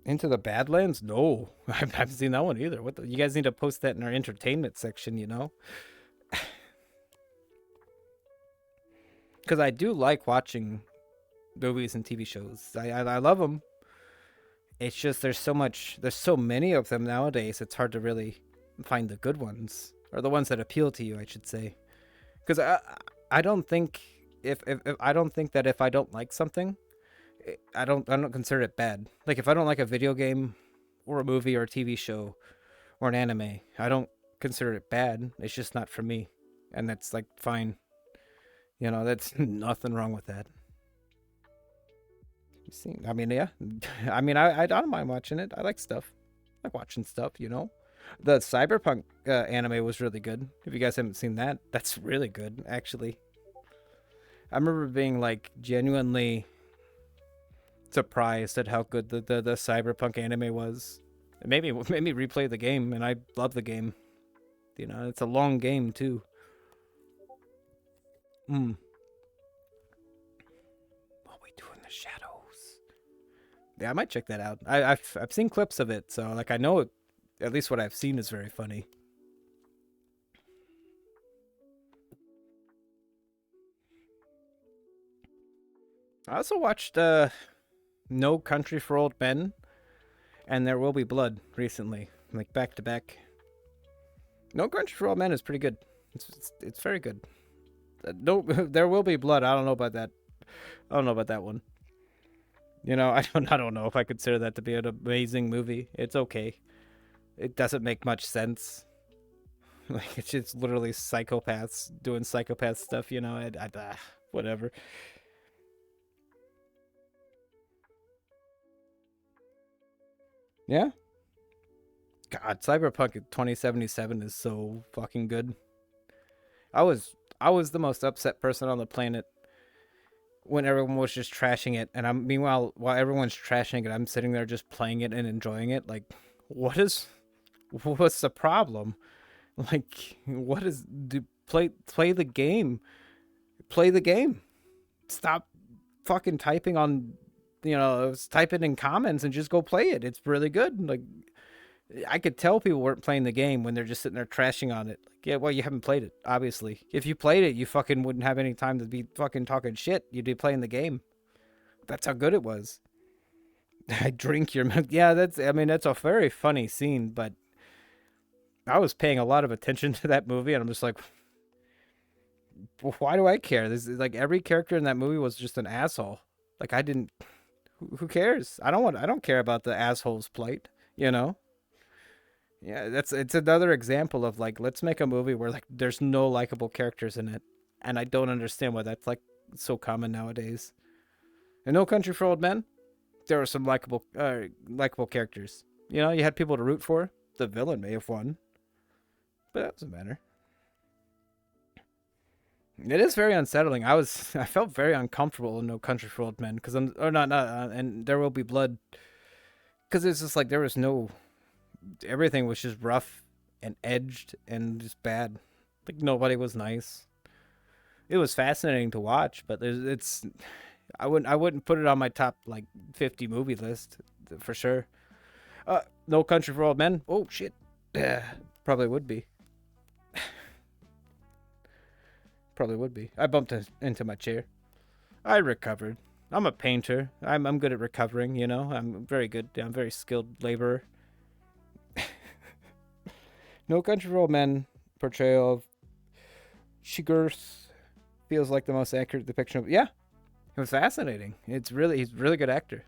Into the Badlands? No, I haven't seen that one either. You guys need to post that in our entertainment section, Because I do like watching movies and TV shows. I love them. It's just there's so many of them nowadays. It's hard to really find the good ones or the ones that appeal to you, I should say. Because I don't think if I don't think that if I don't like something, I don't consider it bad. Like if I don't like a video game or a movie or a TV show or an anime, I don't consider it bad. It's just not for me, and that's like fine. That's nothing wrong with that. See, I mean, yeah, I mean, I don't mind watching it. I like stuff. I like watching stuff. The Cyberpunk anime was really good. If you guys haven't seen that, that's really good, actually. I remember being like genuinely surprised at how good the Cyberpunk anime was. It made me replay the game, and I love the game. It's a long game too. Hmm. What we do in the shadows. Yeah, I might check that out. I've seen clips of it, so like I know at least what I've seen is very funny. I also watched No Country for Old Men and There Will Be Blood recently, like back to back. No Country for Old Men is pretty good. It's very good. No, There Will Be Blood. I don't know about that. I don't know about that one. I don't know if I consider that to be an amazing movie. It's okay. It doesn't make much sense. Like it's just literally psychopaths doing psychopath stuff. Whatever. Yeah. God, Cyberpunk 2077 is so fucking good. I was the most upset person on the planet when everyone was just trashing it, and I'm meanwhile while everyone's trashing it, I'm sitting there just playing it and enjoying it. Like, what's the problem? Like, what is do play the game? Play the game. Stop fucking typing on, type it in comments and just go play it. It's really good. Like, I could tell people weren't playing the game when they're just sitting there trashing on it. Like, yeah, well, you haven't played it, obviously. If you played it, you fucking wouldn't have any time to be fucking talking shit. You'd be playing the game. That's how good it was. I drink your milk. Yeah, that's a very funny scene, but I was paying a lot of attention to that movie, and I'm just like, why do I care? This is like every character in that movie was just an asshole. Like, I didn't. Who cares? I don't care about the asshole's plight. You know. Yeah, it's another example of like, let's make a movie where like there's no likable characters in it, and I don't understand why that's like so common nowadays. In No Country for Old Men, there were some likable characters. You had people to root for. The villain may have won, but that doesn't matter. It is very unsettling. I felt very uncomfortable in No Country for Old Men because I'm or not and There Will Be Blood, because it's just like there was no, everything was just rough and edged and just bad. Like, nobody was nice. It was fascinating to watch, but it's I wouldn't put it on my top like 50 movie list for sure. No Country for Old Men. Oh shit. Yeah, probably would be. Probably would be. I bumped into my chair. I recovered. I'm a painter. I'm good at recovering. I'm very good. I'm a very skilled laborer. No Country for Old Men portrayal of Shigurth feels like the most accurate depiction of. Yeah, it was fascinating. He's a really good actor.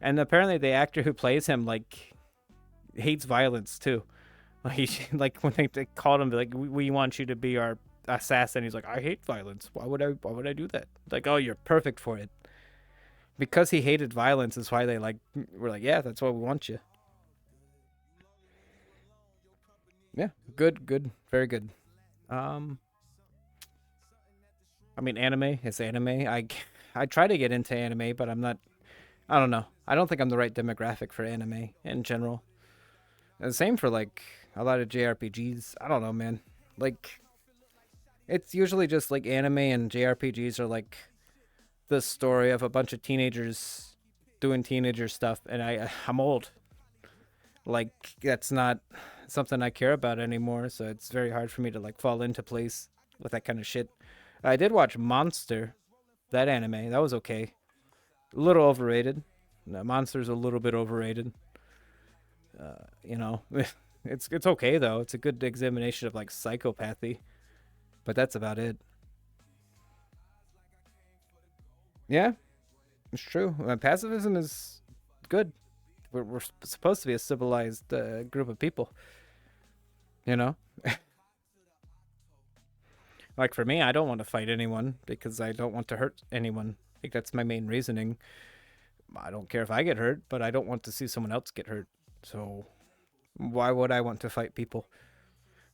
And apparently the actor who plays him like hates violence too. Like, like when they called him, like, we want you to be our assassin. He's like, I hate violence. Why would I do that? Like, oh, you're perfect for it. Because he hated violence is why they were like, yeah, that's why we want you. Yeah, good, very good. Um, I mean, anime is anime. I try to get into anime, but I'm not. I don't know. I don't think I'm the right demographic for anime in general. And the same for like a lot of JRPGs. I don't know, man. Like, it's usually just like anime and JRPGs are like the story of a bunch of teenagers doing teenager stuff, and I'm old. Like, that's not something I care about anymore, so it's very hard for me to like fall into place with that kind of shit. I did watch Monster, that anime. That was okay. A little overrated. No, Monster's a little bit overrated. You know, it's okay though. It's a good examination of like psychopathy, but that's about it. Yeah, it's true. Pacifism is good. We're supposed to be a civilized group of people. You know, like for me, I don't want to fight anyone because I don't want to hurt anyone. Like, that's my main reasoning. I don't care if I get hurt, but I don't want to see someone else get hurt. So why would I want to fight people?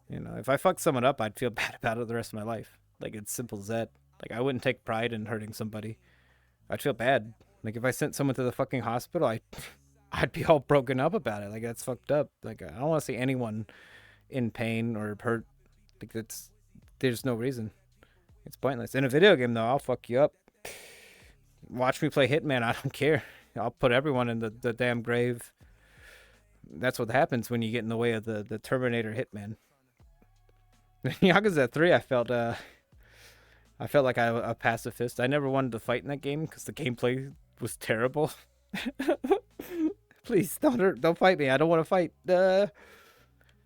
If I fuck someone up, I'd feel bad about it the rest of my life. Like, it's simple as that. Like, I wouldn't take pride in hurting somebody. I'd feel bad. Like, if I sent someone to the fucking hospital, I'd be all broken up about it. Like, that's fucked up. Like, I don't want to see anyone in pain or hurt. Like, there's no reason. It's pointless. In a video game, though, I'll fuck you up. Watch me play Hitman. I don't care. I'll put everyone in the damn grave. That's what happens when you get in the way of the Terminator Hitman. Yakuza 3, I felt like a pacifist. I never wanted to fight in that game because the gameplay was terrible. Please don't fight me. I don't want to fight.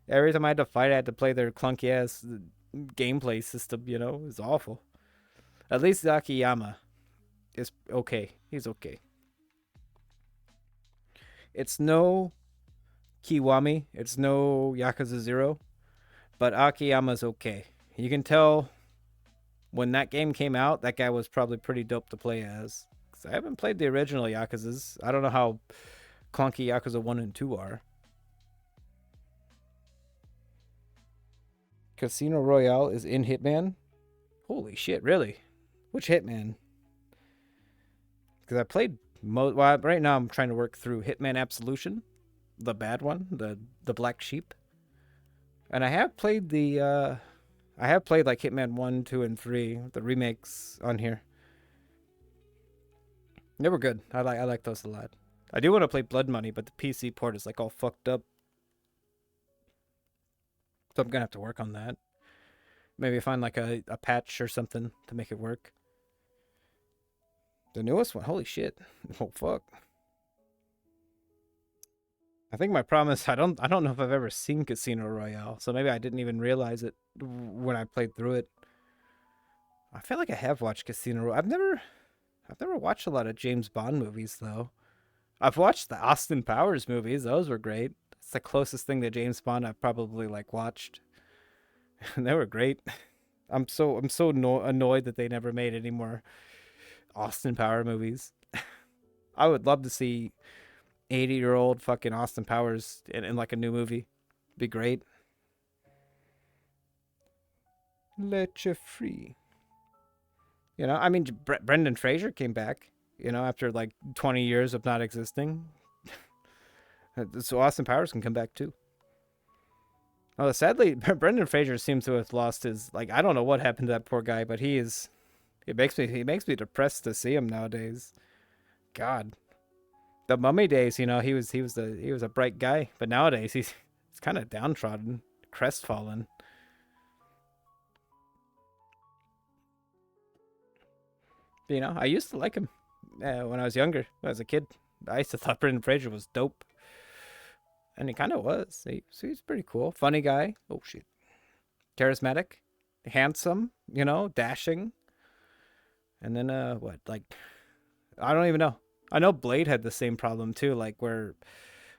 Every time I had to fight, I had to play their clunky ass gameplay system. It was awful. At least Akiyama is okay. He's okay. It's no Kiwami. It's no Yakuza 0, but Akiyama's okay. You can tell when that game came out, that guy was probably pretty dope to play as. 'Cause I haven't played the original Yakuzas. I don't know how clunky Yakuza 1 and 2 are. Casino Royale is in Hitman? Holy shit, really? Which Hitman? Because I played... well, right now I'm trying to work through Hitman Absolution. The bad one. The Black Sheep. And I have played the... I have played like Hitman 1, 2, and 3. The remakes on here. They were good. I like those a lot. I do want to play Blood Money, but the PC port is like all fucked up. So I'm gonna have to work on that. Maybe find like a patch or something to make it work. The newest one, holy shit. Oh fuck. I think my problem is I don't know if I've ever seen Casino Royale, so maybe I didn't even realize it when I played through it. I feel like I have watched Casino Royale. I've never watched a lot of James Bond movies though. I've watched the Austin Powers movies; those were great. It's the closest thing to James Bond I've probably like watched, and they were great. I'm so annoyed that they never made any more Austin Power movies. I would love to see 80-year-old fucking Austin Powers in like a new movie. Be great. Let you free. You know, I mean, Brendan Fraser came back, you know, after like 20 years of not existing. So Austin Powers can come back too. Oh, sadly, Brendan Fraser seems to have lost his, like, I don't know what happened to that poor guy, but he makes me depressed to see him nowadays. God. The Mummy days, you know, he was a bright guy, but nowadays he's kind of downtrodden, crestfallen. You know, I used to like him when I was younger, as a kid. I used to thought Brendan Fraser was dope, and he kind of was. He's pretty cool, funny guy. Oh shit, charismatic, handsome, you know, dashing. And then what? Like, I don't even know. I know Blade had the same problem too, like where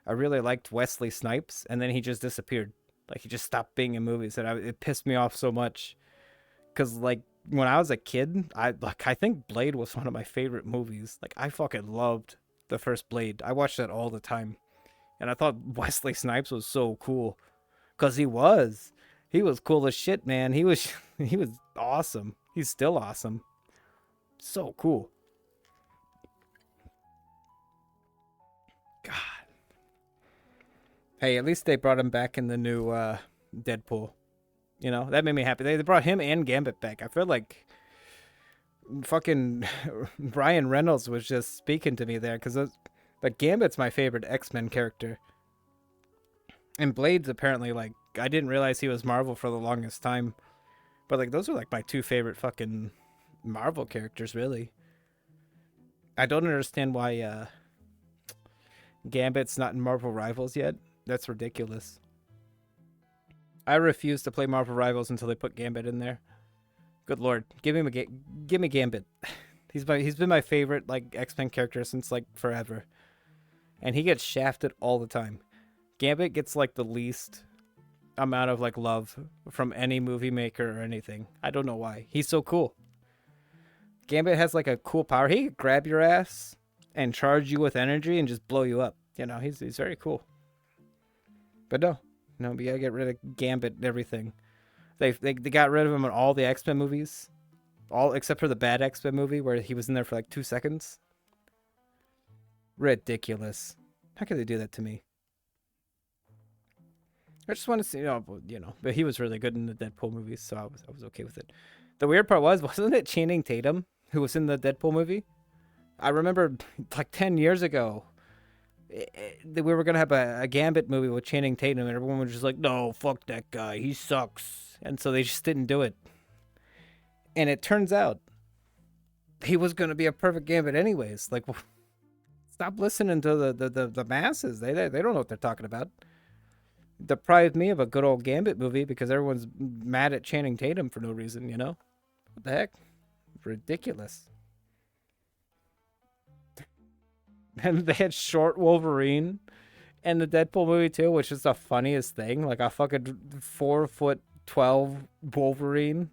I really liked Wesley Snipes, and then he just disappeared. Like he just stopped being in movies, and it pissed me off so much. Cause like when I was a kid, I think Blade was one of my favorite movies. Like I fucking loved the first Blade. I watched that all the time, and I thought Wesley Snipes was so cool, cause he was cool as shit, man. He was awesome. He's still awesome. So cool. God. Hey, at least they brought him back in the new Deadpool. You know, that made me happy. They brought him and Gambit back. I feel like fucking Ryan Reynolds was just speaking to me there, because like Gambit's my favorite X-Men character. And Blade's apparently, like, I didn't realize he was Marvel for the longest time. But like those are like my two favorite fucking Marvel characters, really. I don't understand why Gambit's not in Marvel Rivals yet. That's ridiculous. I refuse to play Marvel Rivals until they put Gambit in there. Good lord, give me Gambit. He's been my favorite like X-Men character since like forever, and he gets shafted all the time. Gambit gets like the least amount of like love from any movie maker or anything. I don't know why. He's so cool. Gambit has like a cool power. He can grab your ass and charge you with energy and just blow you up. You know, he's very cool. But no, we gotta get rid of Gambit and everything. They got rid of him in all the X-Men movies, all except for the bad X-Men movie where he was in there for like 2 seconds. Ridiculous. How could they do that to me? I just want to see, but he was really good in the Deadpool movies, so I was okay with it. The weird part wasn't it Channing Tatum who was in the Deadpool movie? I remember like 10 years ago, we were gonna have a Gambit movie with Channing Tatum, and everyone was just like, "No, fuck that guy, he sucks," and so they just didn't do it. And it turns out he was gonna be a perfect Gambit, anyways. Like, stop listening to the masses. They don't know what they're talking about. Deprived me of a good old Gambit movie because everyone's mad at Channing Tatum for no reason. You know, what the heck? Ridiculous. And they had short Wolverine in the Deadpool movie too, which is the funniest thing. Like a fucking 4'12" Wolverine.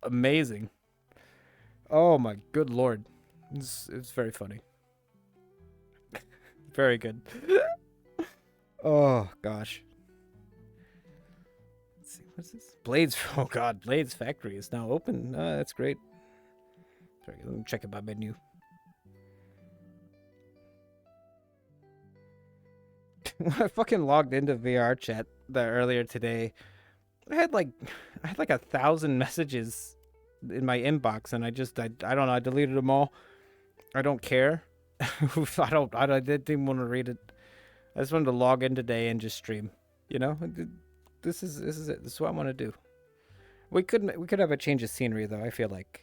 Amazing. Oh my good lord. It's very funny. Very good. Oh gosh. Let's see, what's this? Blades. Oh god, Blades Factory is now open. That's great. Sorry, let me check out my menu. When I fucking logged into VRChat earlier today, I had like 1,000 messages in my inbox, and I don't know. I deleted them all. I don't care. I didn't even want to read it. I just wanted to log in today and just stream. You know, this is it. This is what I want to do. We could have a change of scenery though. I feel like.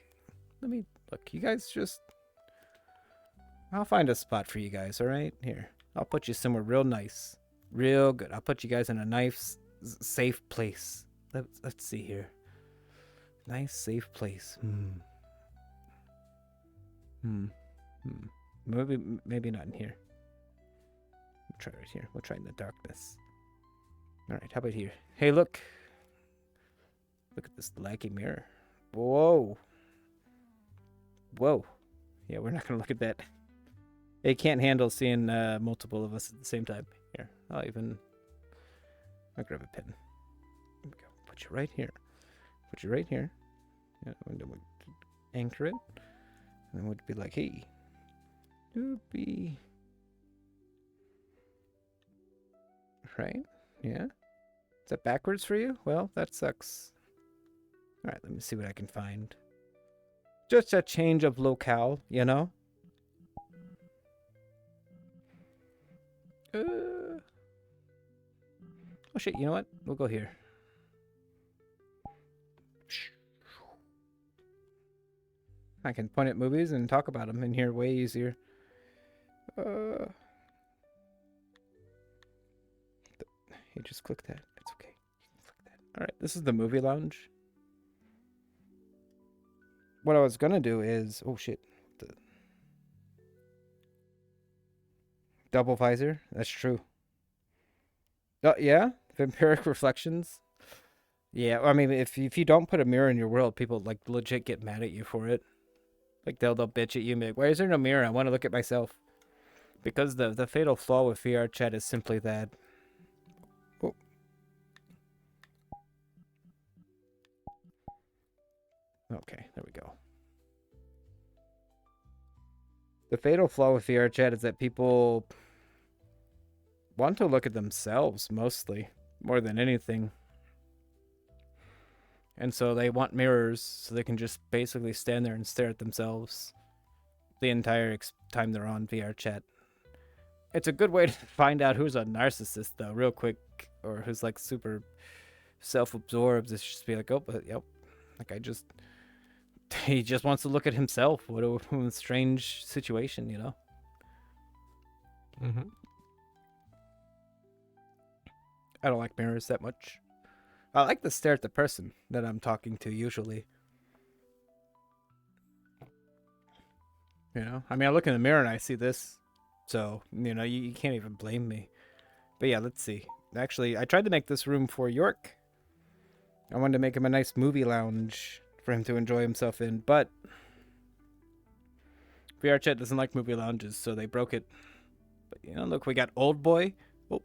Let me look. You guys just. I'll find a spot for you guys. All right, here. I'll put you somewhere real nice, real good. I'll put you guys in a nice, safe place. Let's see here. Nice, safe place. Maybe not in here. We'll try right here. We'll try in the darkness. All right, how about here? Hey, look. Look at this laggy mirror. Whoa. Whoa. Yeah, we're not gonna look at that. It can't handle seeing multiple of us at the same time. Here, I'll grab a pen. There we go. Put you right here. Put you right here. Yeah, and then we'll anchor it. And then we'd be like, hey. Doopy. Right? Yeah? Is that backwards for you? Well, that sucks. Alright, let me see what I can find. Just a change of locale, you know? Oh shit, you know what? We'll go here. I can point at movies and talk about them in here way easier. Hey, just click that. It's okay. You can click that. Alright, this is the movie lounge. What I was gonna do is... Oh shit. Double visor? That's true. Oh, yeah? Vampiric reflections? Yeah, I mean, if you don't put a mirror in your world, people, like, legit get mad at you for it. Like, they'll bitch at you and be like, why is there no mirror? I want to look at myself. Because the fatal flaw with VRChat is simply that... Oh. Okay, there we go. The fatal flaw with VRChat is that people want to look at themselves, mostly, more than anything. And so they want mirrors so they can just basically stand there and stare at themselves the entire time they're on VRChat. It's a good way to find out who's a narcissist, though, real quick, or who's like super self-absorbed. It's just be like, oh, yep, like he just wants to look at himself. What a strange situation, you know? Mm-hmm. I don't like mirrors that much. I like to stare at the person that I'm talking to, usually. You know? I mean, I look in the mirror and I see this. So, you know, you can't even blame me. But yeah, let's see. Actually, I tried to make this room for York. I wanted to make him a nice movie lounge for him to enjoy himself in, but VRChat doesn't like movie lounges, so they broke it. But, you know, look, we got Old Boy. Oh,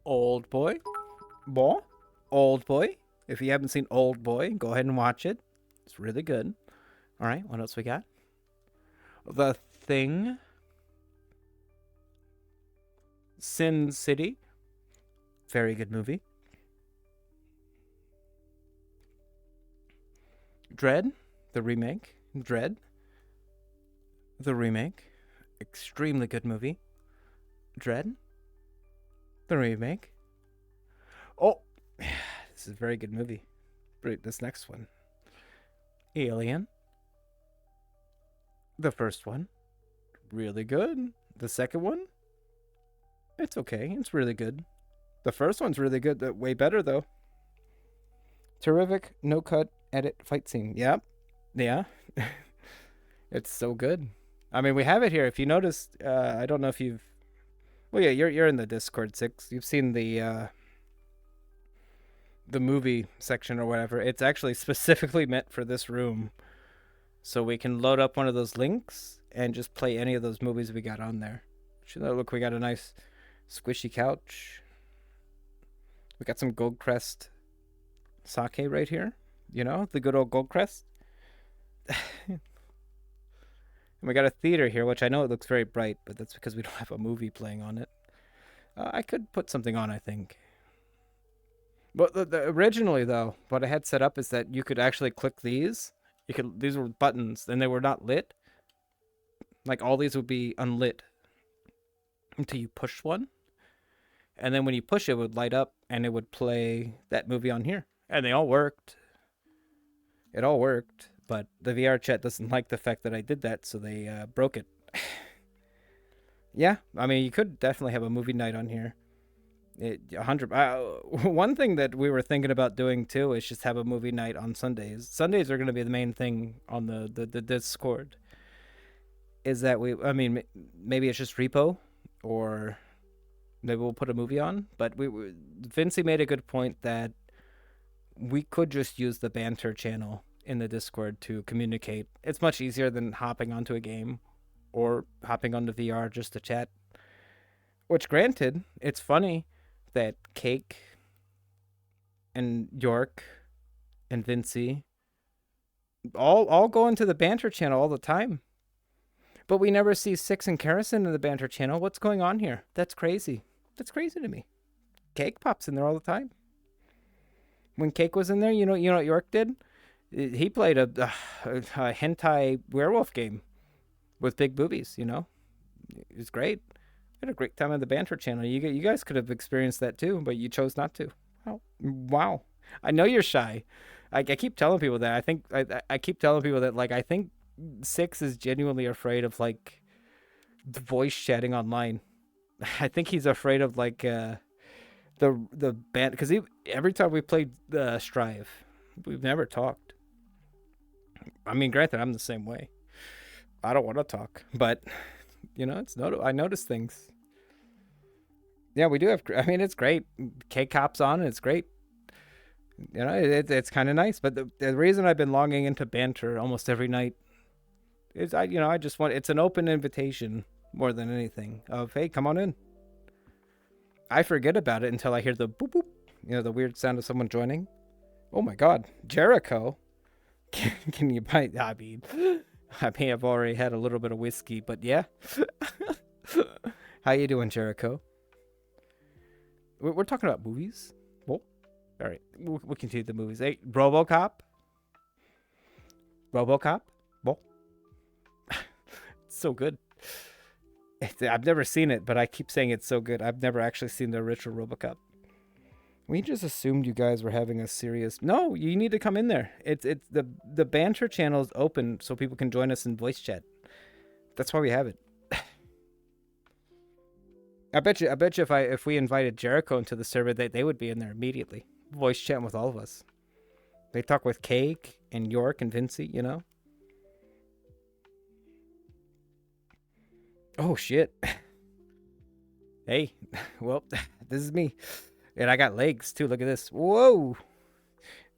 Old Boy. Old Boy. If you haven't seen Old Boy, go ahead and watch it. It's really good. All right, what else we got? The Thing. Sin City. Very good movie. Dread, the remake. Dread, the remake. Extremely good movie. Dread, the remake. Oh, this is a very good movie. This next one. Alien. The first one. Really good. The second one. It's okay. It's really good. The first one's really good. Way better, though. Terrific. No cut. Edit. Fight scene. Yep. Yeah. It's so good. I mean, we have it here. If you noticed, I don't know if you've... Well, yeah, you're in the Discord, Six. You've seen the movie section or whatever. It's actually specifically meant for this room. So we can load up one of those links and just play any of those movies we got on there. Look, we got a nice squishy couch. We got some Goldcrest sake right here. You know, the good old Goldcrest. And we got a theater here, which I know it looks very bright, but that's because we don't have a movie playing on it. I could put something on, I think. But originally, though, what I had set up is that you could actually click these. These were buttons, and they were not lit. Like all these would be unlit until you push one, and then when you push it, would light up, and it would play that movie on here, and they all worked. It all worked, but the VRChat doesn't like the fact that I did that, so they broke it. Yeah, I mean, you could definitely have a movie night on here. 100. One thing that we were thinking about doing too is just have a movie night on Sundays. Sundays are going to be the main thing on the Discord. Is that I mean, maybe it's just repo, or maybe we'll put a movie on. But Vincey made a good point that we could just use the banter channel in the Discord to communicate. It's much easier than hopping onto a game or hopping onto VR just to chat. Which, granted, it's funny that Cake and York and Vincey all go into the banter channel all the time. But we never see Six and Karison in the banter channel. What's going on here? That's crazy. That's crazy to me. Cake pops in there all the time. When Cake was in there, you know what York did? He played a hentai werewolf game with big boobies, you know? It was great. We had a great time on the banter channel. You guys could have experienced that too, but you chose not to. Oh, wow. I know you're shy. I keep telling people that. I keep telling people that, like, I think Six is genuinely afraid of, like, the voice chatting online. I think he's afraid of, like, the band, because every time we played Strive, we've never talked. I mean, granted, I'm the same way. I don't want to talk, but you know, I notice things. Yeah, we do have. I mean, it's great. Cake hops on, and it's great. You know, it's kind of nice. But the reason I've been logging into banter almost every night is I just want. It's an open invitation more than anything. Of, hey, come on in. I forget about it until I hear the boop boop. You know, the weird sound of someone joining. Oh my God, Jericho! Can you buy? I mean, I've already had a little bit of whiskey, but yeah. How you doing, Jericho? We're talking about movies. Well, all right, we'll continue the movies. Hey, RoboCop. Well, it's so good. I've never seen it, but I keep saying it's so good. I've never actually seen the original RoboCop. We just assumed you guys were having a serious. No, you need to come in there. It's the banter channel is open so people can join us in voice chat. That's why we have it. I bet you if we invited Jericho into the server, they would be in there immediately, voice chatting with all of us. They talk with Cake and York and Vincey, you know. Oh shit. Hey, well, this is me. And I got legs too. Look at this. Whoa.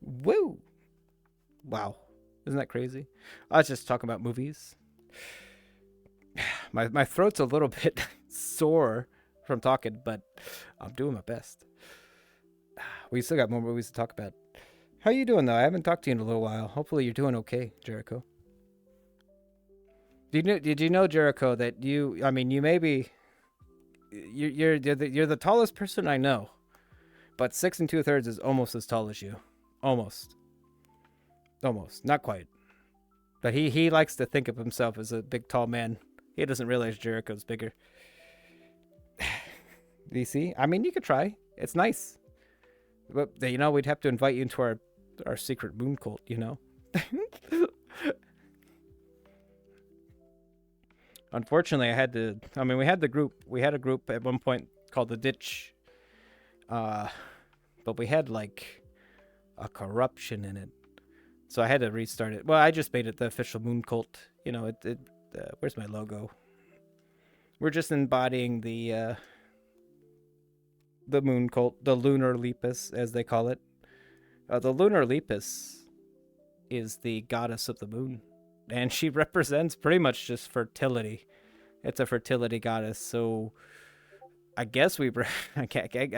Whoa. Wow. Isn't that crazy? I was just talking about movies. My throat's a little bit sore from talking, but I'm doing my best. We still got more movies to talk about. How you doing though? I haven't talked to you in a little while. Hopefully you're doing okay, Jericho. Did you know, Jericho, that you may be you're the tallest person I know. But 6 2/3 is almost as tall as you. Almost. Not quite. But he likes to think of himself as a big, tall man. He doesn't realize Jericho's bigger. DC? I mean, you could try. It's nice. But, you know, we'd have to invite you into our secret moon cult, you know? Unfortunately, we had a group at one point called The Ditch. But we had like a corruption in it, so I had to restart it. Well, I just made it the official moon cult. You know, where's my logo? We're just embodying the moon cult, the Lunar Lepus, as they call it. The Lunar Lepus is the goddess of the moon. and she represents pretty much just fertility. It's a fertility goddess, so I guess we I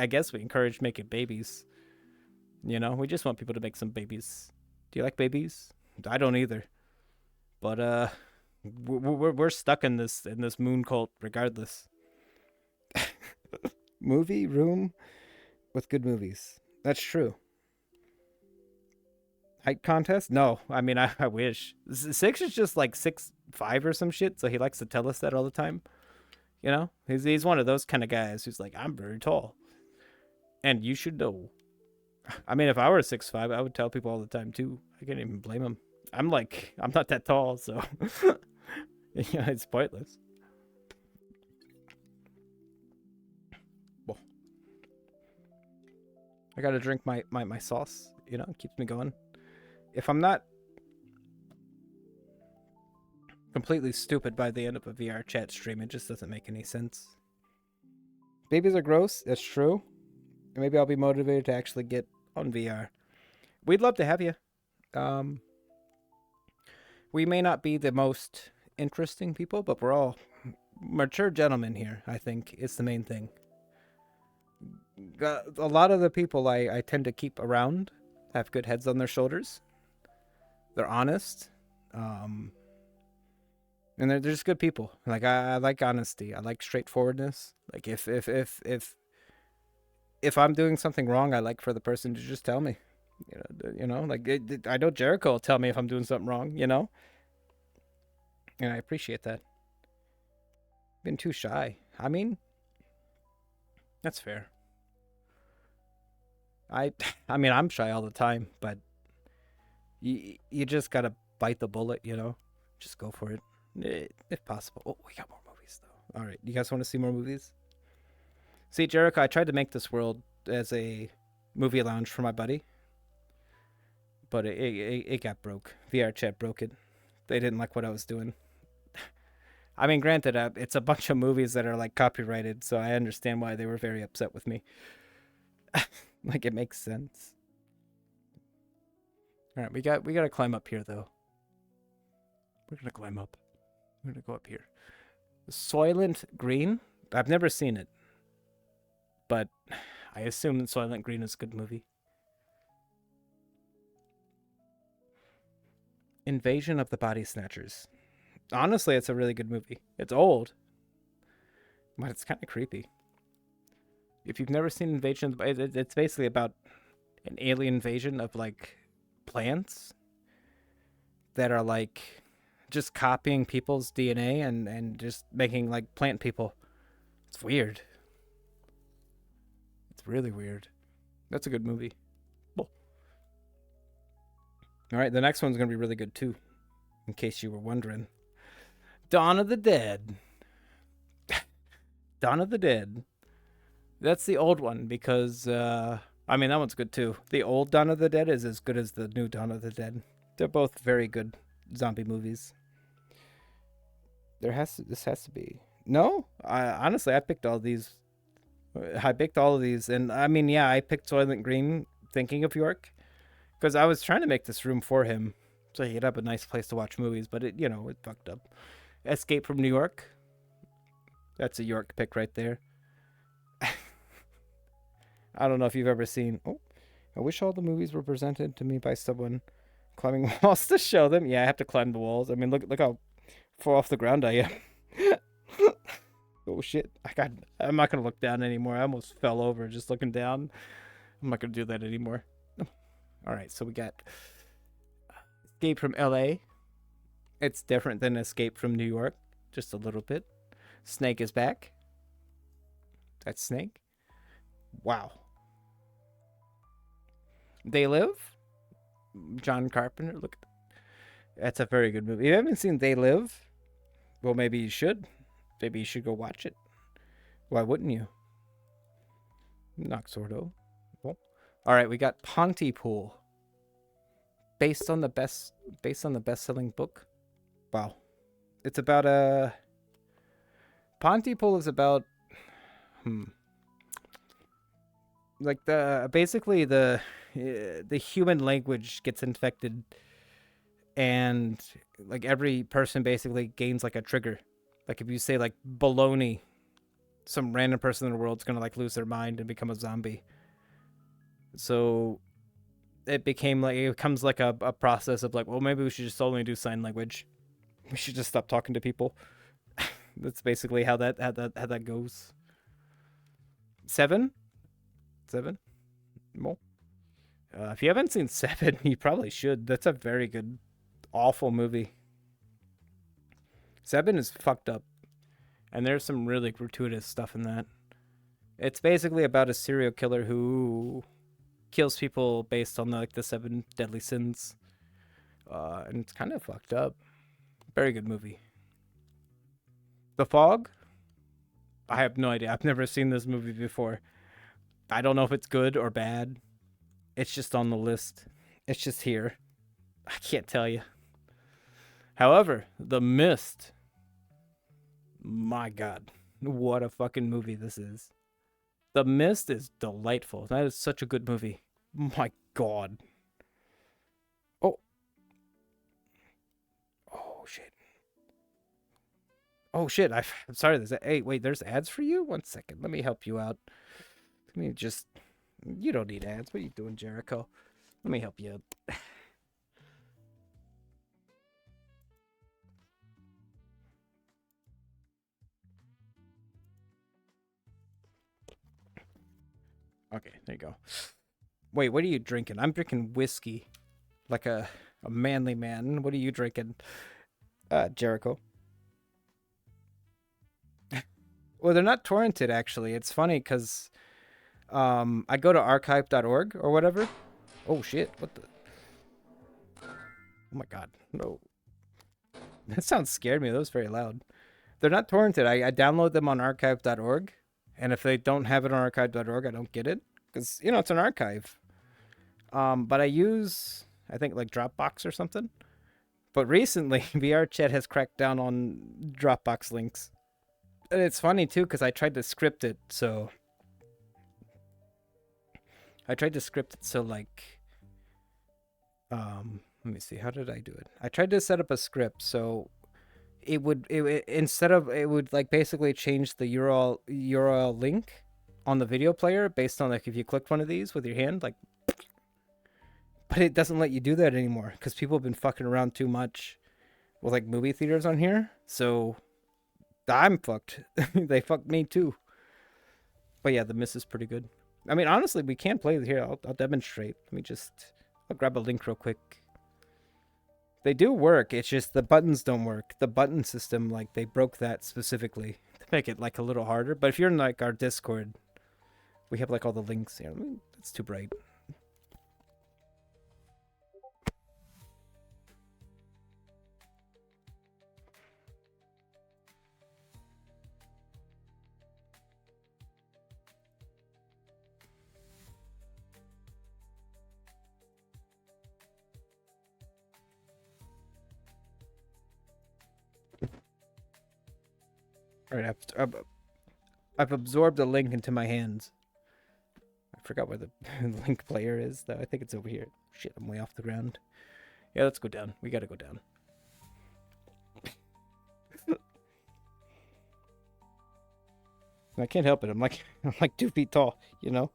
guess we encourage making babies. You know, we just want people to make some babies. Do you like babies? I don't either. But we're stuck in this moon cult regardless. Movie room with good movies. That's true. Height contest? No, I mean I wish. Six is just like 6'5" or some shit, so he likes to tell us that all the time. You know, he's one of those kind of guys who's like, I'm very tall, and you should know. I mean, if I were 6'5", I would tell people all the time too. I can't even blame him. I'm not that tall, so yeah, it's pointless. Well, I gotta drink my sauce. You know, it keeps me going. If I'm not completely stupid by the end of a VRChat stream, it just doesn't make any sense. Babies are gross. That's true. And maybe I'll be motivated to actually get on VR. We'd love to have you. We may not be the most interesting people, but we're all mature gentlemen here, I think, is the main thing. A lot of the people I tend to keep around have good heads on their shoulders. They're honest. And they're just good people. Like I like honesty. I like straightforwardness. Like if I'm doing something wrong, I like for the person to just tell me. Like I know Jericho will tell me if I'm doing something wrong. You know, and I appreciate that. Been too shy. I mean, that's fair. I mean, I'm shy all the time, but you just gotta bite the bullet. You know, just go for it. If possible. Oh, we got more movies though. All right, you guys want to see more movies? See, Jericho, I tried to make this world as a movie lounge for my buddy, but it got broke. VRChat broke it. They didn't like what I was doing. I mean, granted, it's a bunch of movies that are like copyrighted, so I understand why they were very upset with me. Like it makes sense. All right, we got to climb up here though. We're gonna climb up. We're gonna go up here. Soylent Green. I've never seen it, but I assume that Soylent Green is a good movie. Invasion of the Body Snatchers. Honestly, it's a really good movie. It's old, but it's kind of creepy. If you've never seen Invasion, it's basically about an alien invasion of like plants that are like just copying people's DNA and just making like plant people. It's weird. It's really weird. That's a good movie. Well. All right, the next one's going to be really good too, in case you were wondering. Dawn of the Dead. Dawn of the Dead. That's the old one because, I mean, that one's good too. The old Dawn of the Dead is as good as the new Dawn of the Dead. They're both very good zombie movies. This has to be. No? Honestly, I picked all these. I picked all of these. And, I mean, yeah, I picked Soylent Green thinking of York because I was trying to make this room for him so he could have a nice place to watch movies, but it fucked up. Escape from New York. That's a York pick right there. I don't know if you've ever seen. Oh, I wish all the movies were presented to me by someone climbing walls to show them. Yeah, I have to climb the walls. I mean, look how far off the ground I am. Oh shit! I'm not gonna look down anymore. I almost fell over just looking down. I'm not gonna do that anymore. All right, so we got Escape from L.A. It's different than Escape from New York, just a little bit. Snake is back. That's Snake. Wow. They Live. John Carpenter. Look, that's a very good movie. If you haven't seen They Live, well, maybe you should. Maybe you should go watch it. Why wouldn't you? Noxordo. Well, all right, we got Pontypool. Based on the best-selling book. Wow. It's about a Pontypool is about like the human language gets infected and like every person basically gains like a trigger. Like if you say like baloney, some random person in the world's gonna like lose their mind and become a zombie. So it becomes like a process of like, well, maybe we should just only do sign language. We should just stop talking to people. That's basically how that goes. Seven, seven. Well, if you haven't seen Seven, you probably should. That's a very good, awful movie. Seven is fucked up, and there's some really gratuitous stuff in that. It's basically about a serial killer who kills people based on like the seven deadly sins, and it's kind of fucked up. Very good movie. The Fog. I have no idea. I've never seen this movie before. I don't know if it's good or bad. It's just on the list. It's just here. I can't tell you. However, The Mist. My God, what a fucking movie this is. The Mist is delightful. That is such a good movie. My God. Oh. Oh, shit. Oh, shit. I'm sorry. Hey, wait, there's ads for you? 1 second. Let me help you out. Let me just... You don't need ads. What are you doing, Jericho? Let me help you out. Okay, there you go. Wait, what are you drinking? I'm drinking whiskey. Like a manly man. What are you drinking, Jericho? Well, they're not torrented, actually. It's funny because I go to archive.org or whatever. Oh, shit. What the? Oh, my God. No. That sound scared me. That was very loud. They're not torrented. I download them on archive.org. And if they don't have it on archive.org, I don't get it. Because, it's an archive. But I use, I think, like Dropbox or something. But recently, VRChat has cracked down on Dropbox links. And it's funny, too, because I tried to script it so... like... let me see, how did I do it? I tried to set up a script so it would like basically change the URL link on the video player based on like if you clicked one of these with your hand, like, but it doesn't let you do that anymore because people have been fucking around too much with like movie theaters on here. So I'm fucked. They fucked me too. But yeah, The Mist is pretty good. I mean, honestly, we can play here. I'll demonstrate. I'll grab a link real quick. They do work. It's just the buttons don't work. The button system, like, they broke that specifically to make it, like, a little harder. But if you're in, like, our Discord, we have, like, all the links here. It's too bright. All right, I've absorbed a link into my hands. I forgot where the link player is, though. I think it's over here. Shit, I'm way off the ground. Yeah, let's go down. We gotta go down. I can't help it. I'm like 2 feet tall, you know?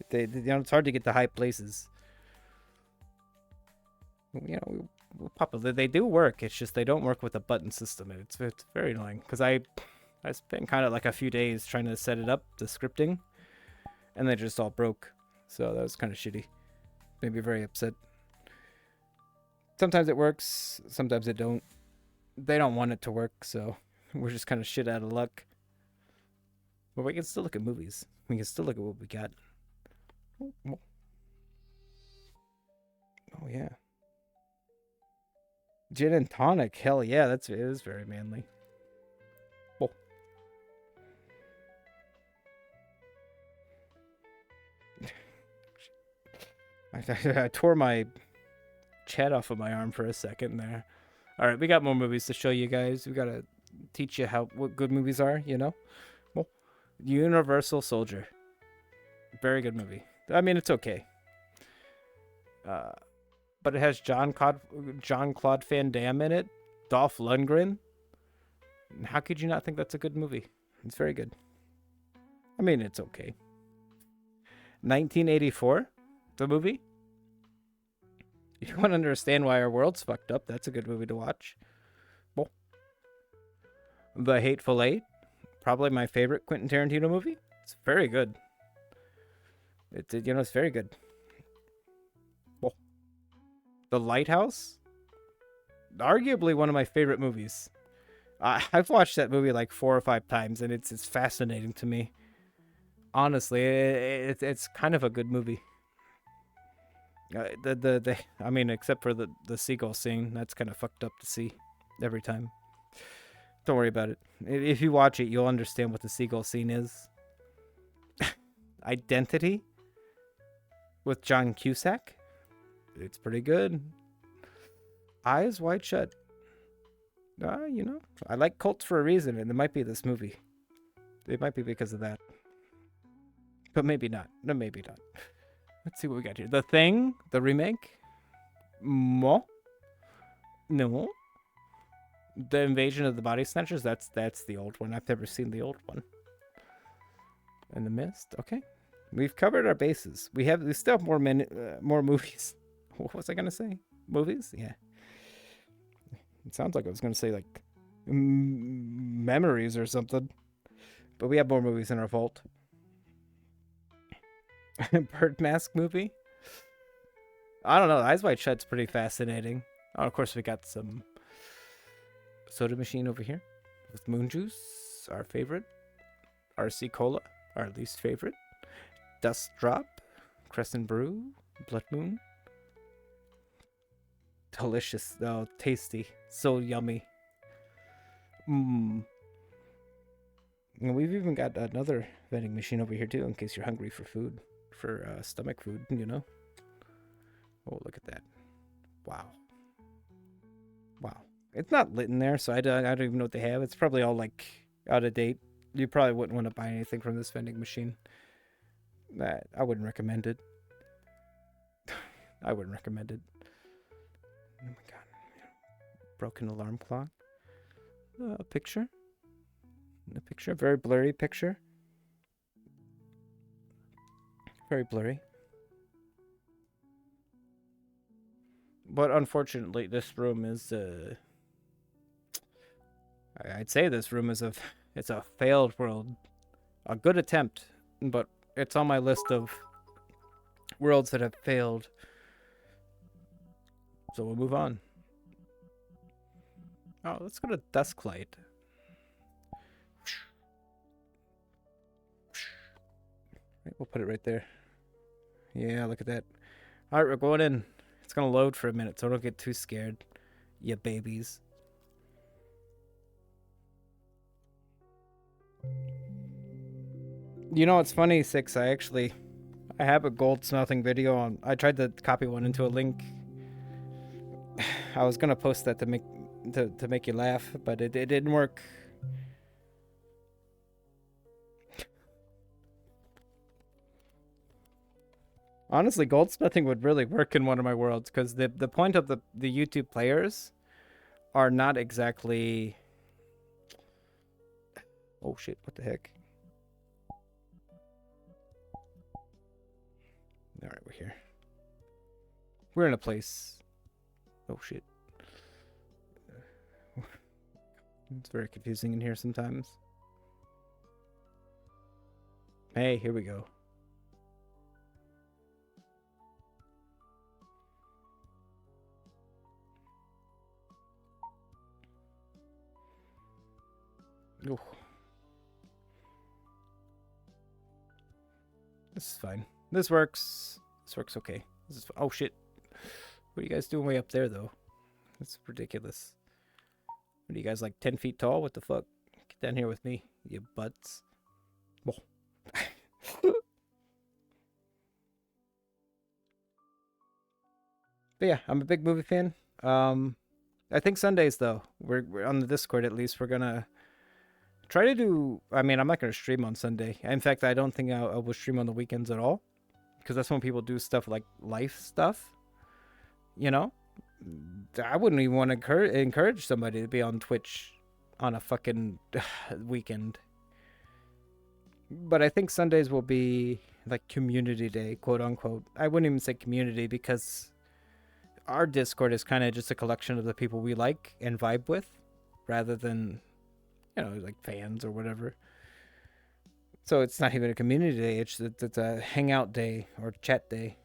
It's hard to get to high places. We'll pop it. They do work. It's just they don't work with a button system. It's very annoying because I spent kind of like a few days trying to set it up, the scripting, and they just all broke. So that was kind of shitty. Made me very upset. Sometimes it works, sometimes it don't. They don't want it to work, so we're just kind of shit out of luck. But we can still look at movies. We can still look at what we got. Oh yeah. Gin and tonic. Hell yeah, it is very manly. Oh. I tore my chat off of my arm for a second there. All right, we got more movies to show you guys. We gotta teach you what good movies are. Well, Universal Soldier. Very good movie. I mean, it's okay. but it has John Claude Van Damme in it, Dolph Lundgren. How could you not think that's a good movie? It's very good. I mean, it's okay. 1984, the movie. If you want to understand why our world's fucked up, that's a good movie to watch. Well, The Hateful Eight, probably my favorite Quentin Tarantino movie. It's very good. It's very good. Well, The Lighthouse, arguably one of my favorite movies. I've watched that movie like 4 or 5 times, and it's fascinating to me. Honestly, it's kind of a good movie. I mean, except for the seagull scene, that's kind of fucked up to see every time. Don't worry about it. If you watch it, you'll understand what the seagull scene is. Identity with John Cusack. It's pretty good. Eyes Wide Shut. I like cults for a reason, and it might be this movie. It might be because of that. But maybe not. No, maybe not. Let's see what we got here. The Thing, the remake. No. The Invasion of the Body Snatchers. That's the old one. I've never seen the old one. And The Mist. Okay, we've covered our bases. We still have more movies. What was I gonna say? Movies? Yeah. It sounds like I was gonna say like memories or something. But we have more movies in our vault. Bird Mask movie. I don't know. Eyes Wide Shut's pretty fascinating. Oh, of course, we got some soda machine over here with Moon Juice, our favorite. RC Cola, our least favorite. Dust Drop, Crescent Brew, Blood Moon. Delicious, though, tasty, so yummy. And we've even got another vending machine over here too, in case you're hungry for food, for stomach food, Oh, look at that! Wow. It's not lit in there, so I don't even know what they have. It's probably all like out of date. You probably wouldn't want to buy anything from this vending machine. I wouldn't recommend it. I wouldn't recommend it. Oh my god. Broken alarm clock. A picture. Very blurry picture. Very blurry. But unfortunately, this room is I'd say this room is it's a failed world. A good attempt, but it's on my list of worlds that have failed. So we'll move on. Oh, let's go to Dusklight. Right, we'll put it right there. Yeah, look at that. All right, we're going in. It's going to load for a minute, so don't get too scared, you babies. You know, it's funny, Six. I have a gold smelting video on. I tried to copy one into a link. I was gonna post that to make you laugh, but it didn't work. Honestly, goldsmithing would really work in one of my worlds, because the point of the YouTube players are not exactly. Oh shit! What the heck? All right, we're here. We're in a place. Oh shit! It's very confusing in here sometimes. Hey, here we go. Oh. This is fine. This works. This works okay. Oh shit. What are you guys doing way up there though? That's ridiculous. What are you guys, like 10 feet tall? What the fuck? Get down here with me, you butts. Oh. But yeah, I'm a big movie fan. I think Sundays though, we're on the Discord at least, we're gonna try to do. I mean, I'm not gonna stream on Sunday. In fact, I don't think I will stream on the weekends at all, because that's when people do stuff like life stuff. You know, I wouldn't even want to encourage somebody to be on Twitch on a fucking weekend. But I think Sundays will be like community day, quote unquote. I wouldn't even say community because our Discord is kind of just a collection of the people we like and vibe with rather than, like fans or whatever. So it's not even a community day, it's a hangout day or chat day.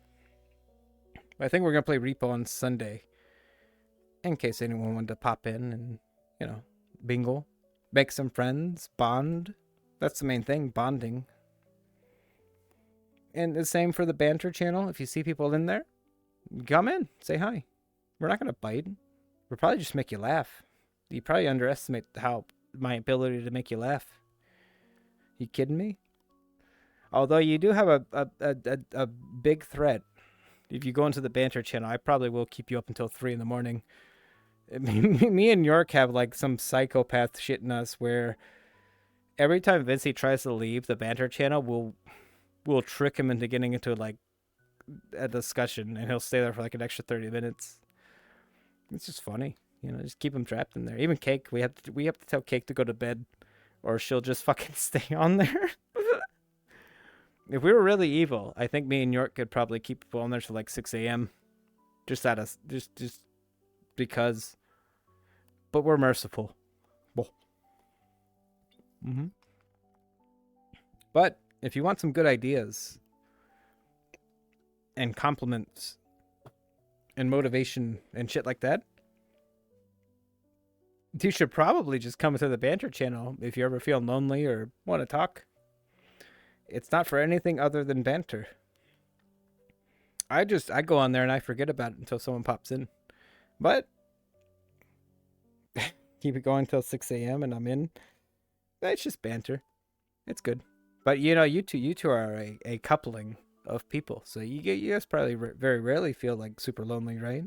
I think we're going to play Repo on Sunday in case anyone wanted to pop in and, bingle, make some friends, bond. That's the main thing, bonding. And the same for the banter channel. If you see people in there, come in, say hi. We're not going to bite. We'll probably just make you laugh. You probably underestimate how my ability to make you laugh. You kidding me? Although you do have a big threat. If you go into the banter channel, I probably will keep you up until 3 in the morning. Me and York have like some psychopath shit in us where every time Vincey tries to leave the banter channel, we'll trick him into getting into like a discussion, and he'll stay there for like an extra 30 minutes. It's just funny, just keep him trapped in there. Even Cake, we have to tell Cake to go to bed, or she'll just fucking stay on there. If we were really evil, I think me and York could probably keep people on there till like 6 a.m. Just because. But we're merciful. Mm-hmm. But if you want some good ideas and compliments and motivation and shit like that, you should probably just come to the banter channel if you ever feel lonely or want to talk. It's not for anything other than banter. I go on there and I forget about it until someone pops in. But keep it going until 6 a.m. and I'm in. It's just banter. It's good. But you two are a coupling of people, so you guys probably very rarely feel like super lonely, right?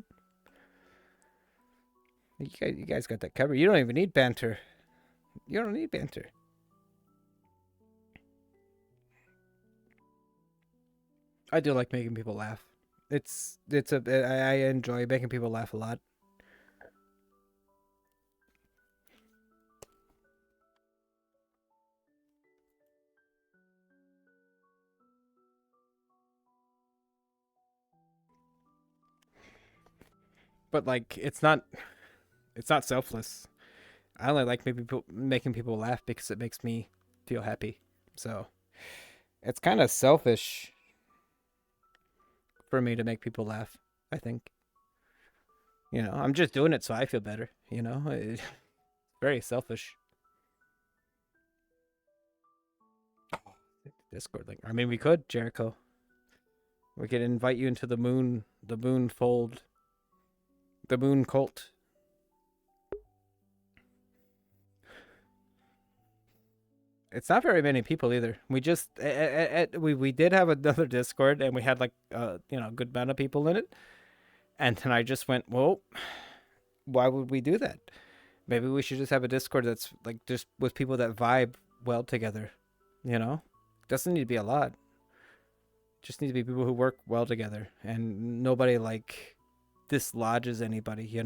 You guys got that covered. You don't even need banter. You don't need banter. I do like making people laugh. I enjoy making people laugh a lot. But like it's not selfless. I only like making people laugh because it makes me feel happy. So it's kind of selfish for me to make people laugh, I think. I'm just doing it so I feel better, It's very selfish. Discord link. I mean, we could, Jericho. We could invite you into the moon fold, the moon cult. It's not very many people either. We just we did have another Discord and we had like a good amount of people in it, and then I just went, well, why would we do that? Maybe we should just have a Discord that's like just with people that vibe well together. Doesn't need to be a lot. Just need to be people who work well together and nobody like dislodges anybody.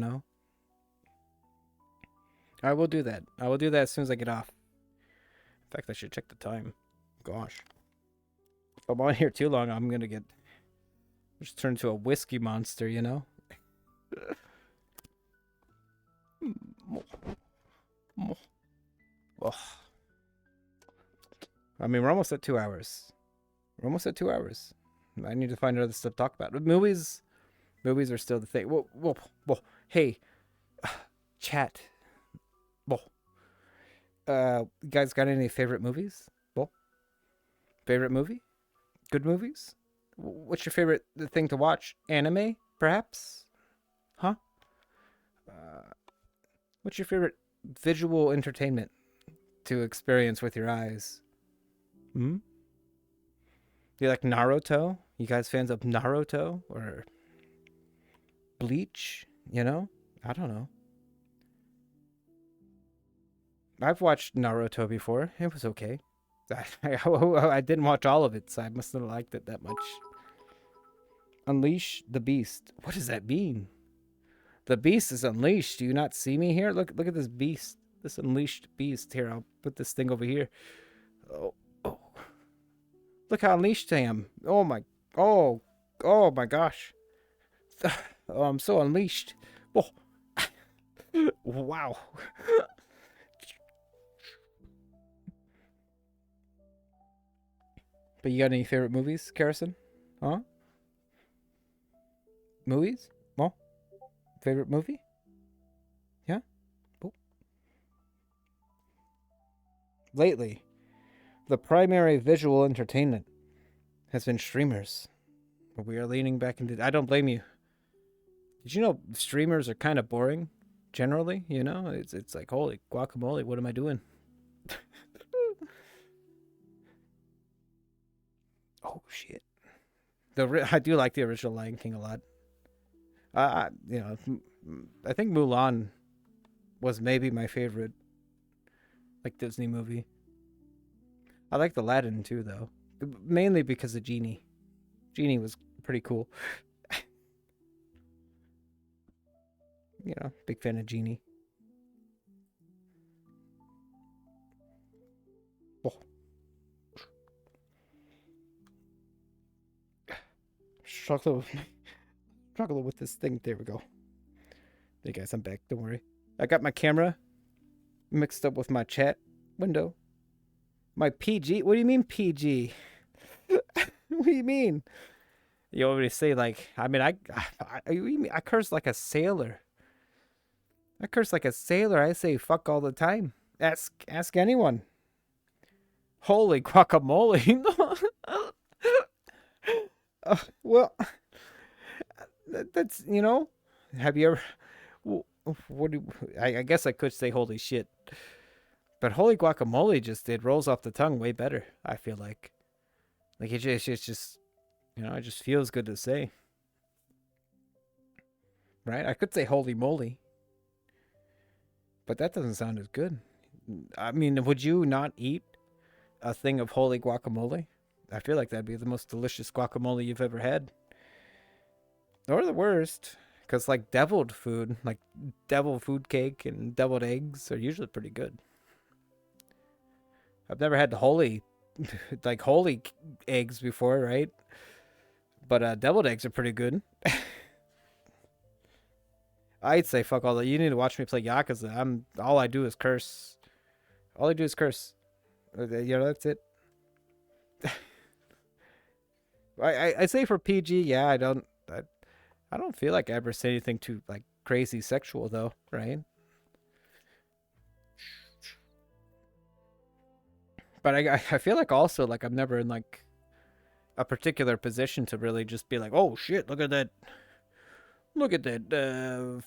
I will do that. I will do that as soon as I get off. In fact, I should check the time. Gosh. If I'm on here too long, I'm going to just turn into a whiskey monster, I mean, we're almost at 2 hours. I need to find other stuff to talk about. But movies are still the thing. Whoa. Hey, chat. Whoa. You guys got any favorite movies? Well, favorite movie? Good movies? What's your favorite thing to watch? Anime, perhaps? Huh? What's your favorite visual entertainment to experience with your eyes? Do you like Naruto? You guys fans of Naruto or Bleach? I don't know. I've watched Naruto before. It was okay. I didn't watch all of it, so I must not have liked it that much. Unleash the beast. What does that mean? The beast is unleashed. Do you not see me here? Look at this beast. This unleashed beast. Here, I'll put this thing over here. Oh, oh. Look how unleashed I am. Oh my, oh, oh my gosh. Oh, I'm so unleashed. Oh, wow. But you got any favorite movies, Carrison? Huh? Movies? Well, favorite movie? Yeah? Oh. Lately, the primary visual entertainment has been streamers. But we are leaning back into... I don't blame you. Did you know streamers are kind of boring? Generally, you know? It's like, holy guacamole, what am I doing? Oh, shit. I do like the original Lion King a lot. You know, I think Mulan was maybe my favorite, like, Disney movie. I like Aladdin too, though, mainly because of Genie. Genie was pretty cool. You know, big fan of Genie. Oh. Struggle with this thing. There we go. Hey guys, I'm back. Don't worry. I got my camera mixed up with my chat window. My PG? What do you mean PG? What do you mean? You already say like, I mean, I curse like a sailor. I curse like a sailor. I say fuck all the time. Ask anyone. Holy guacamole. Well, that's, you know, have you ever, what do I guess I could say holy shit, but holy guacamole it rolls off the tongue way better. I feel like it's just, you know, it just feels good to say, right? I could say holy moly, but that doesn't sound as good. I mean, would you not eat a thing of holy guacamole? I feel like that'd be the most delicious guacamole you've ever had. Or the worst. Because, like, deviled food, like devil food cake and deviled eggs are usually pretty good. I've never had the holy, like, holy eggs before, right? But deviled eggs are pretty good. I'd say fuck all that. You need to watch me play Yakuza. All I do is curse. All I do is curse. You know, that's it. I say for PG, yeah, I don't feel like I ever say anything too like crazy sexual though, right? But I feel like also like I'm never in like a particular position to really just be like, oh shit, look at that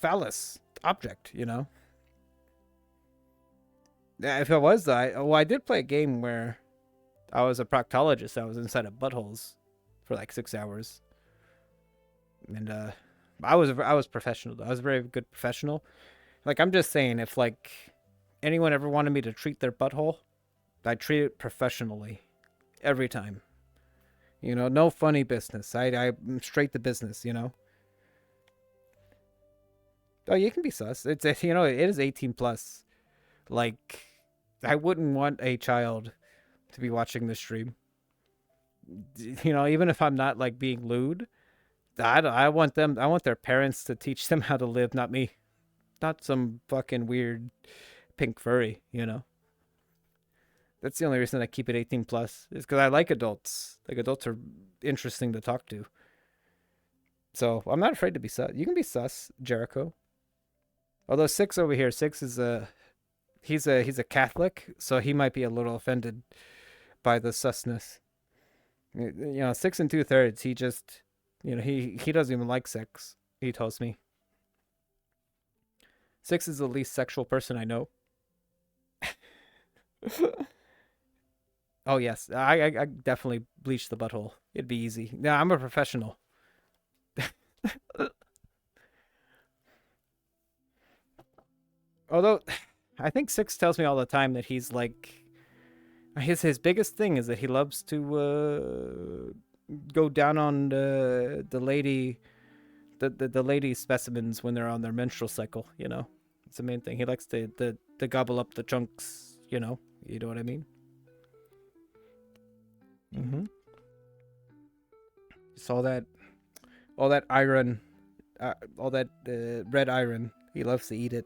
phallus object, you know? Yeah, if I was, I did play a game where I was a proctologist. I was inside of buttholes for like 6 hours, and I was professional. I was a very good professional. Like, I'm just saying, if like anyone ever wanted me to treat their butthole, I'd treat it professionally every time. You know, no funny business. I'm straight to business. You know. Oh, you can be sus. It's you know, it is 18 plus. Like, I wouldn't want a child to be watching this stream. You know, even if I'm not like being lewd, I want them. I want their parents to teach them how to live, not me, not some fucking weird pink furry. You know, that's the only reason I keep it 18 plus is because I like adults. Like, adults are interesting to talk to. So I'm not afraid to be sus. You can be sus, Jericho. Although Six over here, Six is he's a Catholic, so he might be a little offended by the susness. You know, 6 2/3. He just, you know, he doesn't even like sex. He tells me 6 is the least sexual person I know. Oh yes, I definitely bleach the butthole. It'd be easy. No, I'm a professional. Although, I think 6 tells me all the time that he's like, his biggest thing is that he loves to go down on the lady, the lady specimens when they're on their menstrual cycle. You know, it's the main thing. He likes to gobble up the chunks. You know what I mean. Mm-hmm. Just all that iron, all that red iron. He loves to eat it.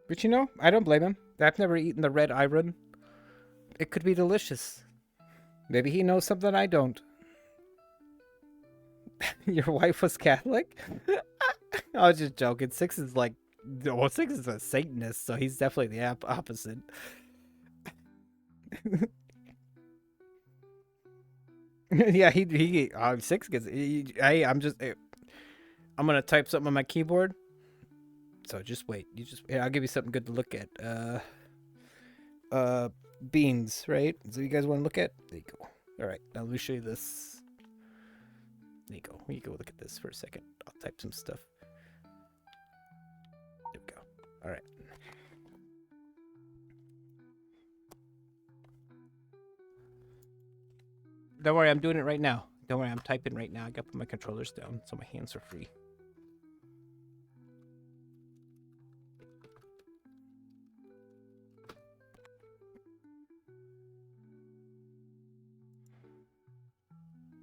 But you know, I don't blame him. I've never eaten the red iron. It could be delicious. Maybe he knows something I don't. Your wife was Catholic? I was just joking. Six is like, well, Six is a Satanist, so he's definitely the opposite. Yeah, he Six gets. I'm gonna type something on my keyboard. So just wait. I'll give you something good to look at. Beans, right? So you guys want to look at? There you go. All right, now let me show you this. There you go. You go look at this for a second. I'll type some stuff. There we go. All right. Don't worry, I'm doing it right now. Don't worry, I'm typing right now. I got to put my controllers down so my hands are free.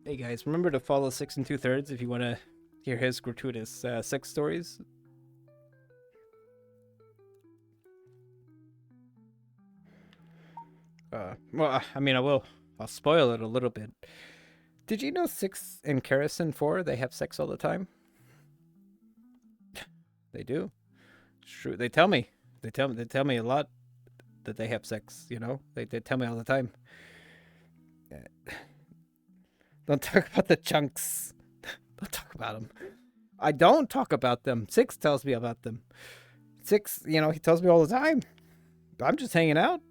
Hey guys, remember to follow 6 2/3 if you want to hear his gratuitous sex stories. Well, I mean, I'll spoil it a little bit. Did you know 6 and Kerrison 4, they have sex all the time? They do. It's true. They tell me. They tell me a lot that they have sex, you know? They tell me all the time. Don't talk about the chunks. Don't talk about them. I don't talk about them. 6 tells me about them. 6, you know, he tells me all the time. I'm just hanging out.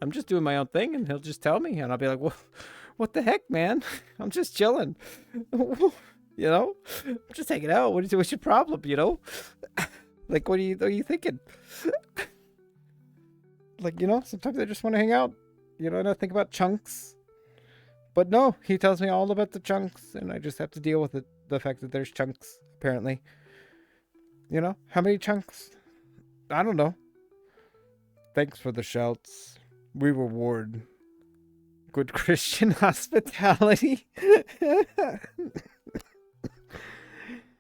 I'm just doing my own thing, and he'll just tell me, and I'll be like, well, what the heck, man? I'm just chilling. You know? I'm just hanging out. What's your problem, you know? Like, what are you thinking? Like, you know, sometimes I just want to hang out. You know, and I think about chunks. But no, he tells me all about the chunks, and I just have to deal with it. The fact that there's chunks, apparently. You know, how many chunks? I don't know. Thanks for the shouts. We reward good Christian hospitality.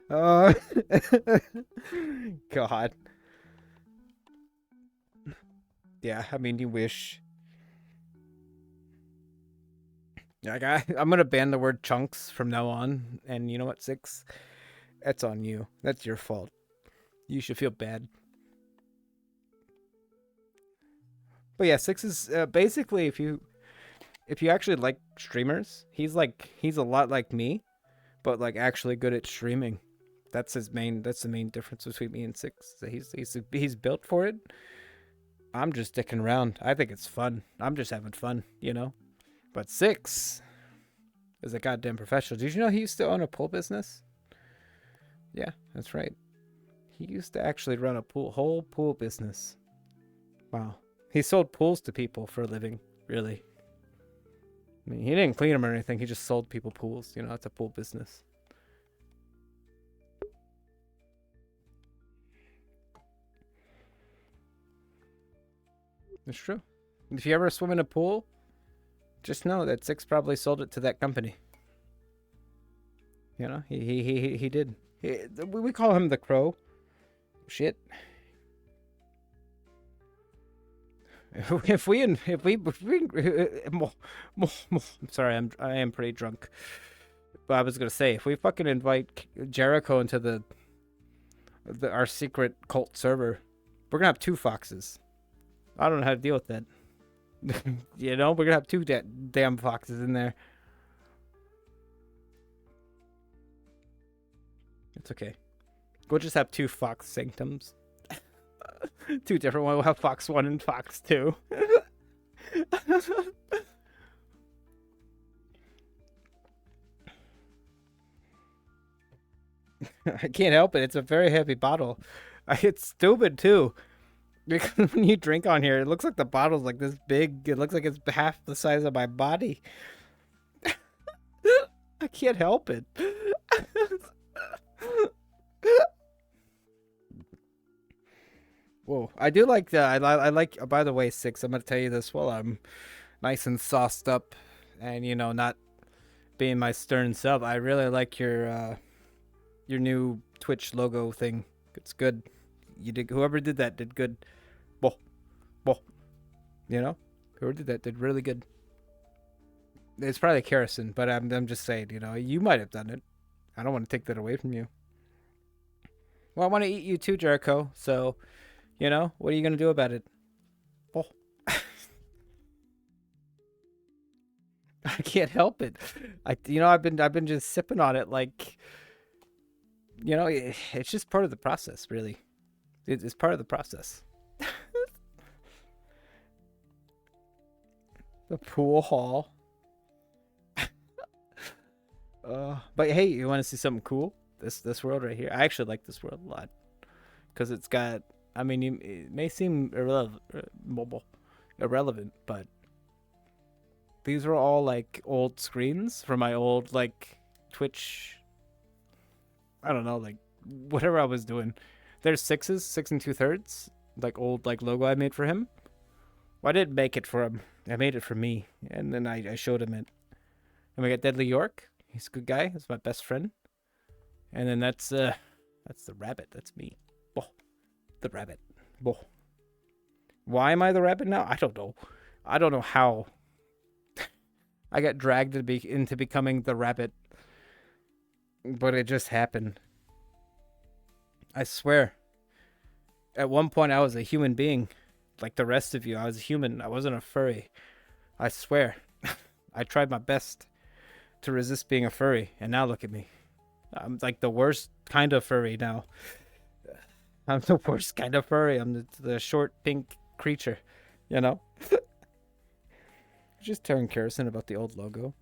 God. Yeah, I mean, you wish. Like, I'm gonna ban the word chunks from now on, and you know what, 6? That's on you. That's your fault. You should feel bad. But yeah, 6 is basically if you actually like streamers, he's a lot like me, but like actually good at streaming. That's the main difference between me and 6. So he's built for it. I'm just sticking around. I think it's fun. I'm just having fun, you know. But 6 is a goddamn professional. Did you know he used to own a pool business? Yeah, that's right. He used to actually run a whole pool business. Wow. He sold pools to people for a living, really. I mean, he didn't clean them or anything. He just sold people pools. You know, it's a pool business. It's true. If you ever swim in a pool, just know that 6 probably sold it to that company. You know, he did. We call him the Crow. Shit. If we I'm sorry, I am pretty drunk. But I was gonna say, if we fucking invite Jericho into our secret cult server, we're gonna have 2 foxes. I don't know how to deal with that. You know, we're gonna have 2 damn foxes in there. It's okay. We'll just have 2 fox sanctums. 2 different ones. We'll have Fox 1 and Fox 2. I can't help it. It's a very heavy bottle. It's stupid, too. Because when you drink on here, it looks like the bottle's like this big. It looks like it's half the size of my body. I can't help it. Whoa, I do like the. I like. By the way, Six. I'm gonna tell you this while I'm nice and sauced up, and not being my stern self. I really like your new Twitch logo thing. It's good. You did. Whoever did that did good. Whoa, whoa. Whoever did that did really good. It's probably Kerrison, but I'm just saying. You might have done it. I don't want to take that away from you. Well, I want to eat you too, Jericho. So, what are you gonna do about it? Oh. I can't help it. I've been just sipping on it like, it's just part of the process, really. It's part of the process. The pool hall. But hey, you want to see something cool? This world right here. I actually like this world a lot because it's got. I mean, it may seem irrelevant, but these are all like old screens from my old like Twitch. I don't know, like whatever I was doing. There's 6 and 2/3, like old like logo I made for him. Well, I didn't make it for him. I made it for me, and then I showed him it. And we got Deadly York. He's a good guy. He's my best friend. And then that's the rabbit. That's me. Oh, the rabbit. Oh. Why am I the rabbit now? I don't know. I don't know how. I got dragged into becoming the rabbit, but it just happened. I swear. At one point, I was a human being, like the rest of you. I was a human. I wasn't a furry. I swear. I tried my best to resist being a furry, and now look at me. I'm like the worst kind of furry now. I'm the worst kind of furry. I'm the short pink creature, Just telling Kerrison about the old logo.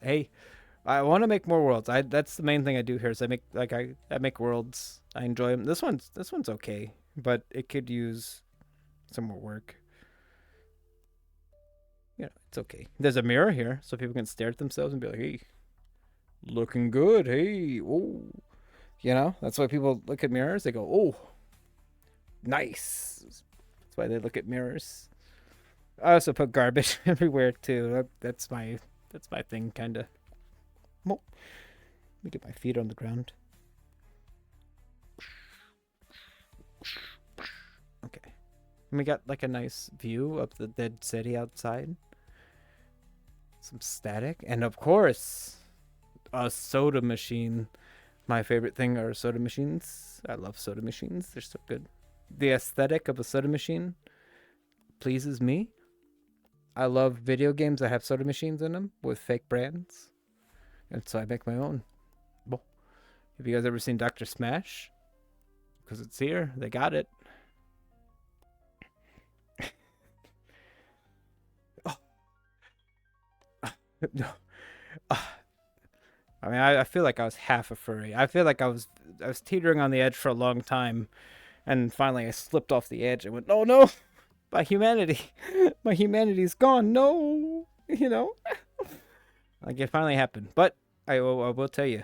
Hey, I want to make more worlds. That's the main thing I do here. Is I make worlds. I enjoy them. This one's okay, but it could use some more work. It's okay. There's a mirror here, so people can stare at themselves and be like, "Hey, looking good. Hey, oh." That's why people look at mirrors. They go, "Oh, nice." That's why they look at mirrors. I also put garbage everywhere too. That's my thing, kind of. Well, let me get my feet on the ground. Okay. And we got like a nice view of the dead city outside. Some static, and of course, a soda machine. My favorite thing are soda machines. I love soda machines. They're so good. The aesthetic of a soda machine pleases me. I love video games that have soda machines in them with fake brands. And so I make my own. Well, have you guys ever seen Dr. Smash? Because it's here. They got it. Oh. No. I mean, I feel like I was half a furry. I feel like I was teetering on the edge for a long time. And finally I slipped off the edge and went, "Oh no! My humanity! My humanity's gone! No!" Like it finally happened. But I will tell you,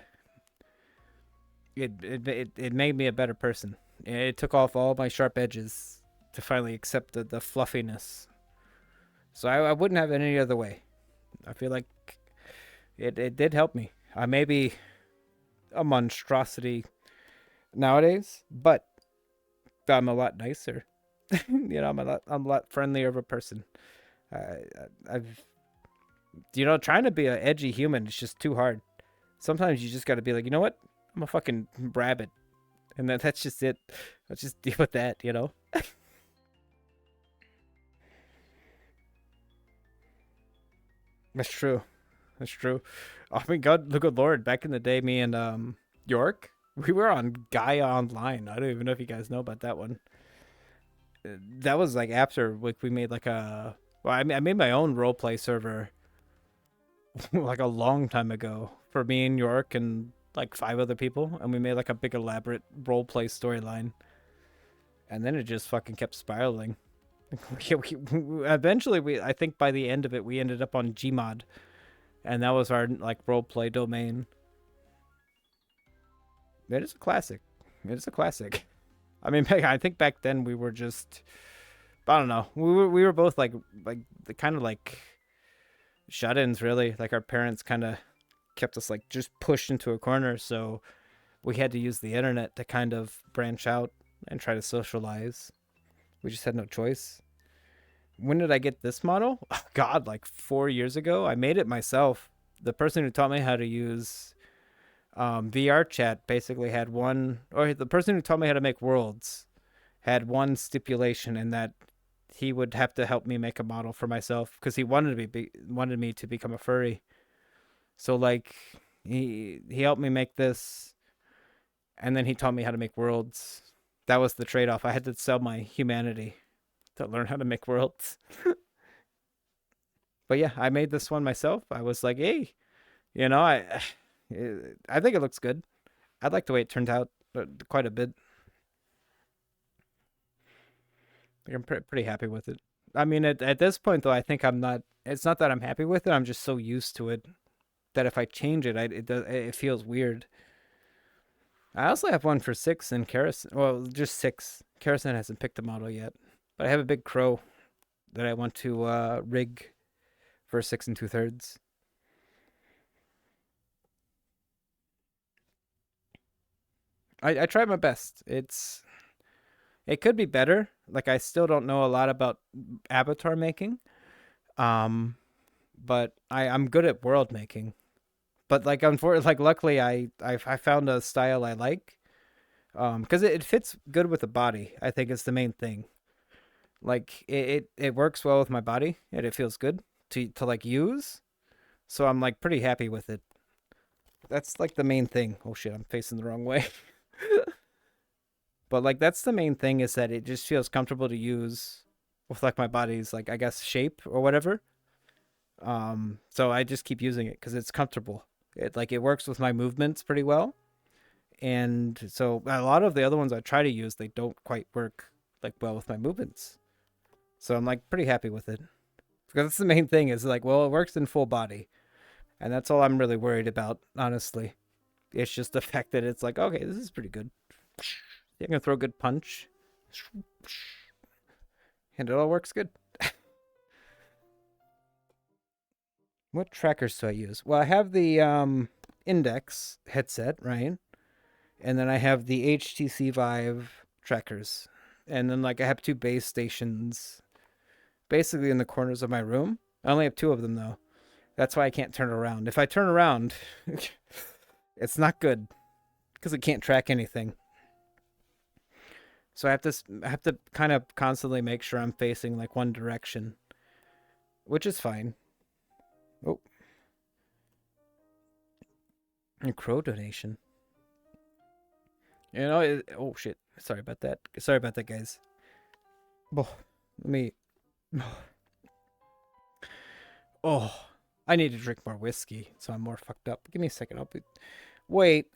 it made me a better person. It took off all my sharp edges to finally accept the fluffiness. So I wouldn't have it any other way. I feel like it did help me. I may be a monstrosity nowadays, but I'm a lot nicer. I'm a lot friendlier of a person. I've trying to be an edgy human is just too hard. Sometimes you just got to be like, you know what? I'm a fucking rabbit, and that's just it. Let's just deal with that, That's true. That's true. Oh my god, good lord. Back in the day, me and York, we were on Gaia Online. I don't even know if you guys know about that one. That was like after like we made like I made my own roleplay server like a long time ago for me and York and like 5 other people, and we made like a big elaborate roleplay storyline. And then it just fucking kept spiraling. Eventually, I think by the end of it, we ended up on Gmod. And that was our, like, roleplay domain. It is a classic. It is a classic. I mean, I think back then we were just, I don't know. We were both like the kind of like shut-ins, really. Like our parents kind of kept us like just pushed into a corner, so we had to use the internet to kind of branch out and try to socialize. We just had no choice. When did I get this model? Oh, God, like 4 years ago. I made it myself. The person who taught me how to use VRChat basically had one, or the person who taught me how to make worlds had one stipulation in that he would have to help me make a model for myself because he wanted me to become a furry. So like he helped me make this, and then he taught me how to make worlds. That was the trade-off. I had to sell my humanity to learn how to make worlds. But yeah, I made this one myself. I was like, hey, you know, I think it looks good. I like the way it turned out quite a bit. I'm pretty happy with it. I mean, at this point though, I think I'm not. It's not that I'm happy with it. I'm just so used to it that if I change it, it feels weird. I also have one for 6 and Karison. Well, just 6. Karison hasn't picked a model yet, but I have a big crow that I want to rig for 6 and 2/3. I tried my best. It could be better. Like I still don't know a lot about avatar making. Um, but I'm good at world making. But like unfortunately, like luckily I found a style I like. Because it fits good with the body. I think is the main thing. Like it works well with my body and it feels good to like use. So I'm like pretty happy with it. That's like the main thing. Oh shit, I'm facing the wrong way. But like that's the main thing is that it just feels comfortable to use with like my body's like I guess shape or whatever. So I just keep using it because it's comfortable. It works with my movements pretty well. And so a lot of the other ones I try to use, they don't quite work like well with my movements. So I'm like pretty happy with it. Because that's the main thing is like, well, it works in full body. And that's all I'm really worried about, honestly. It's just the fact that it's like, okay, this is pretty good. I'm gonna throw a good punch. And it all works good. What trackers do I use? Well, I have the Index headset, right? And then I have the HTC Vive trackers. And then like I have 2 base stations basically in the corners of my room. I only have 2 of them though. That's why I can't turn around. If I turn around, it's not good because it can't track anything. So I have to kind of constantly make sure I'm facing like one direction, which is fine. Oh, a crow donation. You know, oh shit. Sorry about that. Sorry about that, guys. Oh, let me. Oh, I need to drink more whiskey, so I'm more fucked up. Give me a second. Wait.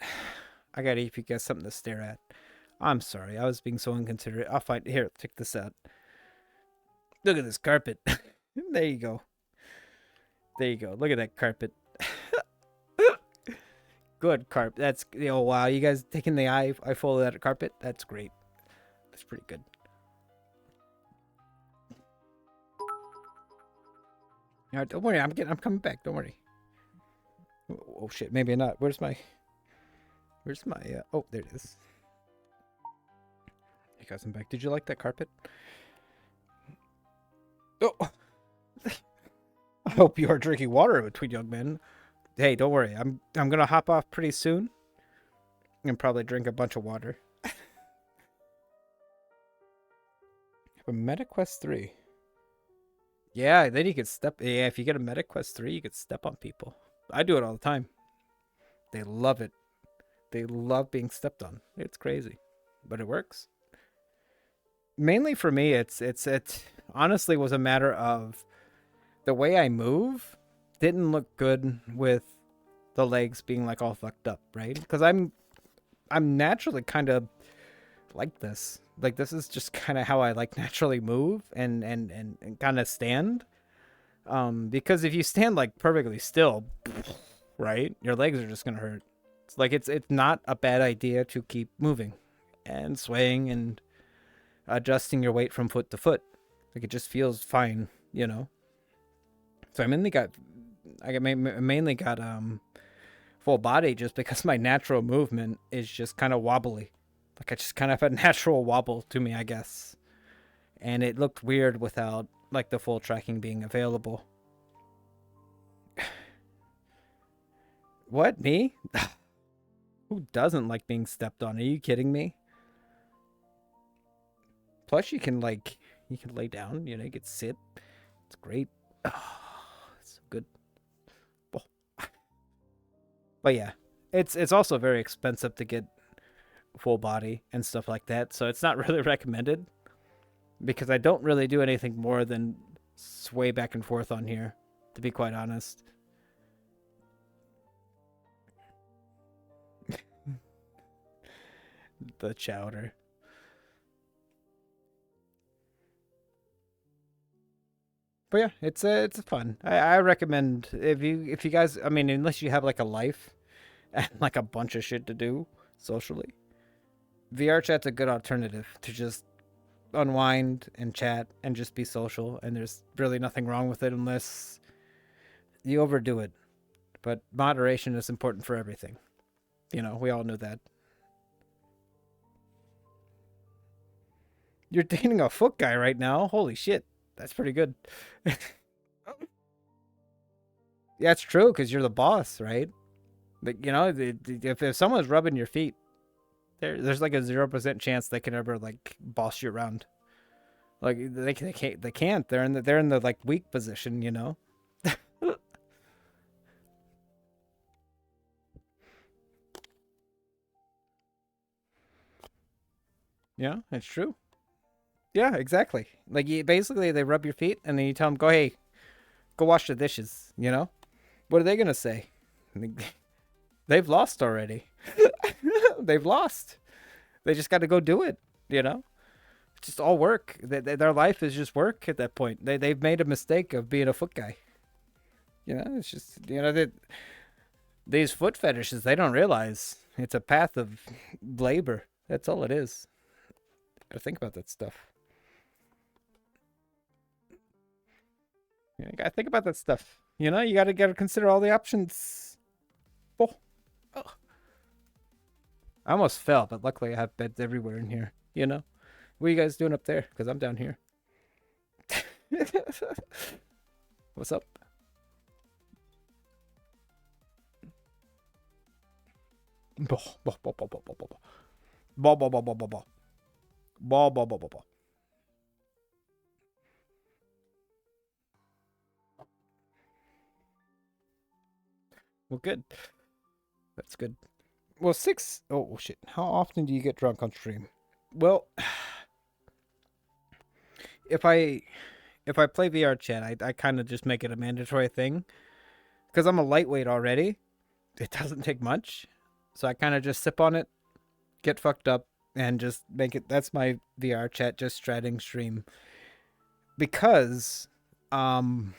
I gotta if you guys something to stare at. I'm sorry. I was being so inconsiderate. I'll find here. Check this out. Look at this carpet. There you go. There you go. Look at that carpet. Good carpet. That's oh wow. You guys taking the eyeful of that carpet? That's great. That's pretty good. All right, don't worry. I'm coming back. Don't worry. Oh shit. Maybe not. Where's my? Oh, there it is. Hey guys, I'm back. Did you like that carpet? Oh. I hope you are drinking water between young men. Hey, don't worry. I'm gonna hop off pretty soon and probably drink a bunch of water. A MetaQuest 3. Yeah, then you could step. Yeah, if you get a MetaQuest 3, you could step on people. I do it all the time. They love it. They love being stepped on. It's crazy, but it works. Mainly for me, it honestly was a matter of the way I move didn't look good with the legs being like all fucked up, right? Because I'm naturally kind of like this. Like this is just kind of how I like naturally move and kind of stand. Because if you stand like perfectly still, right, your legs are just gonna hurt. It's like it's not a bad idea to keep moving and swaying and adjusting your weight from foot to foot. Like it just feels fine, you know. So mainly got full body just because my natural movement is just kind of wobbly. Like I just kind of have a natural wobble to me, I guess. And it looked weird without like the full tracking being available. What, me? Who doesn't like being stepped on? Are you kidding me? Plus you can lay down, you know, you can sit. It's great. Oh, it's so good. Oh. But yeah, it's also very expensive to get full body and stuff like that, so it's not really recommended because I don't really do anything more than sway back and forth on here, to be quite honest. The chowder. But yeah, it's fun. I recommend if you guys, I mean, unless you have like a life and like a bunch of shit to do socially, VRChat's a good alternative to just unwind and chat and just be social. And there's really nothing wrong with it unless you overdo it. But moderation is important for everything. You know, we all know that. You're dating a foot guy right now. Holy shit, that's pretty good. Yeah, it's true because you're the boss, right? Like you know, if someone's rubbing your feet, there's like a 0% chance they can ever like boss you around. Like they can't. They're in the like weak position, you know. Yeah, it's true. Yeah, exactly. Like basically they rub your feet and then you tell them, "Go hey, go wash the dishes." You know, what are they gonna say? They've lost already. They've lost. They just got to go do it. You know, it's just all work. Their life is just work at that point. They've made a mistake of being a foot guy. You know, it's just you know that these foot fetishes they don't realize it's a path of labor. That's all it is. Gotta think about that stuff. You gotta think about that stuff. You know, you gotta consider all the options. Oh, oh. I almost fell, but luckily I have beds everywhere in here. You know, what are you guys doing up there? Because I'm down here. What's up? Bo bo bo bo bo bo bo bo bo bo bo bo bo bo bo bo bo bo. Well, good. That's good. Well, six. Oh shit! How often do you get drunk on stream? Well, if I if I play VRChat, I kind of just make it a mandatory thing because I'm a lightweight already. It doesn't take much, so I kind of just sip on it, get fucked up, and just make it. That's my VRChat just stratting stream because, um,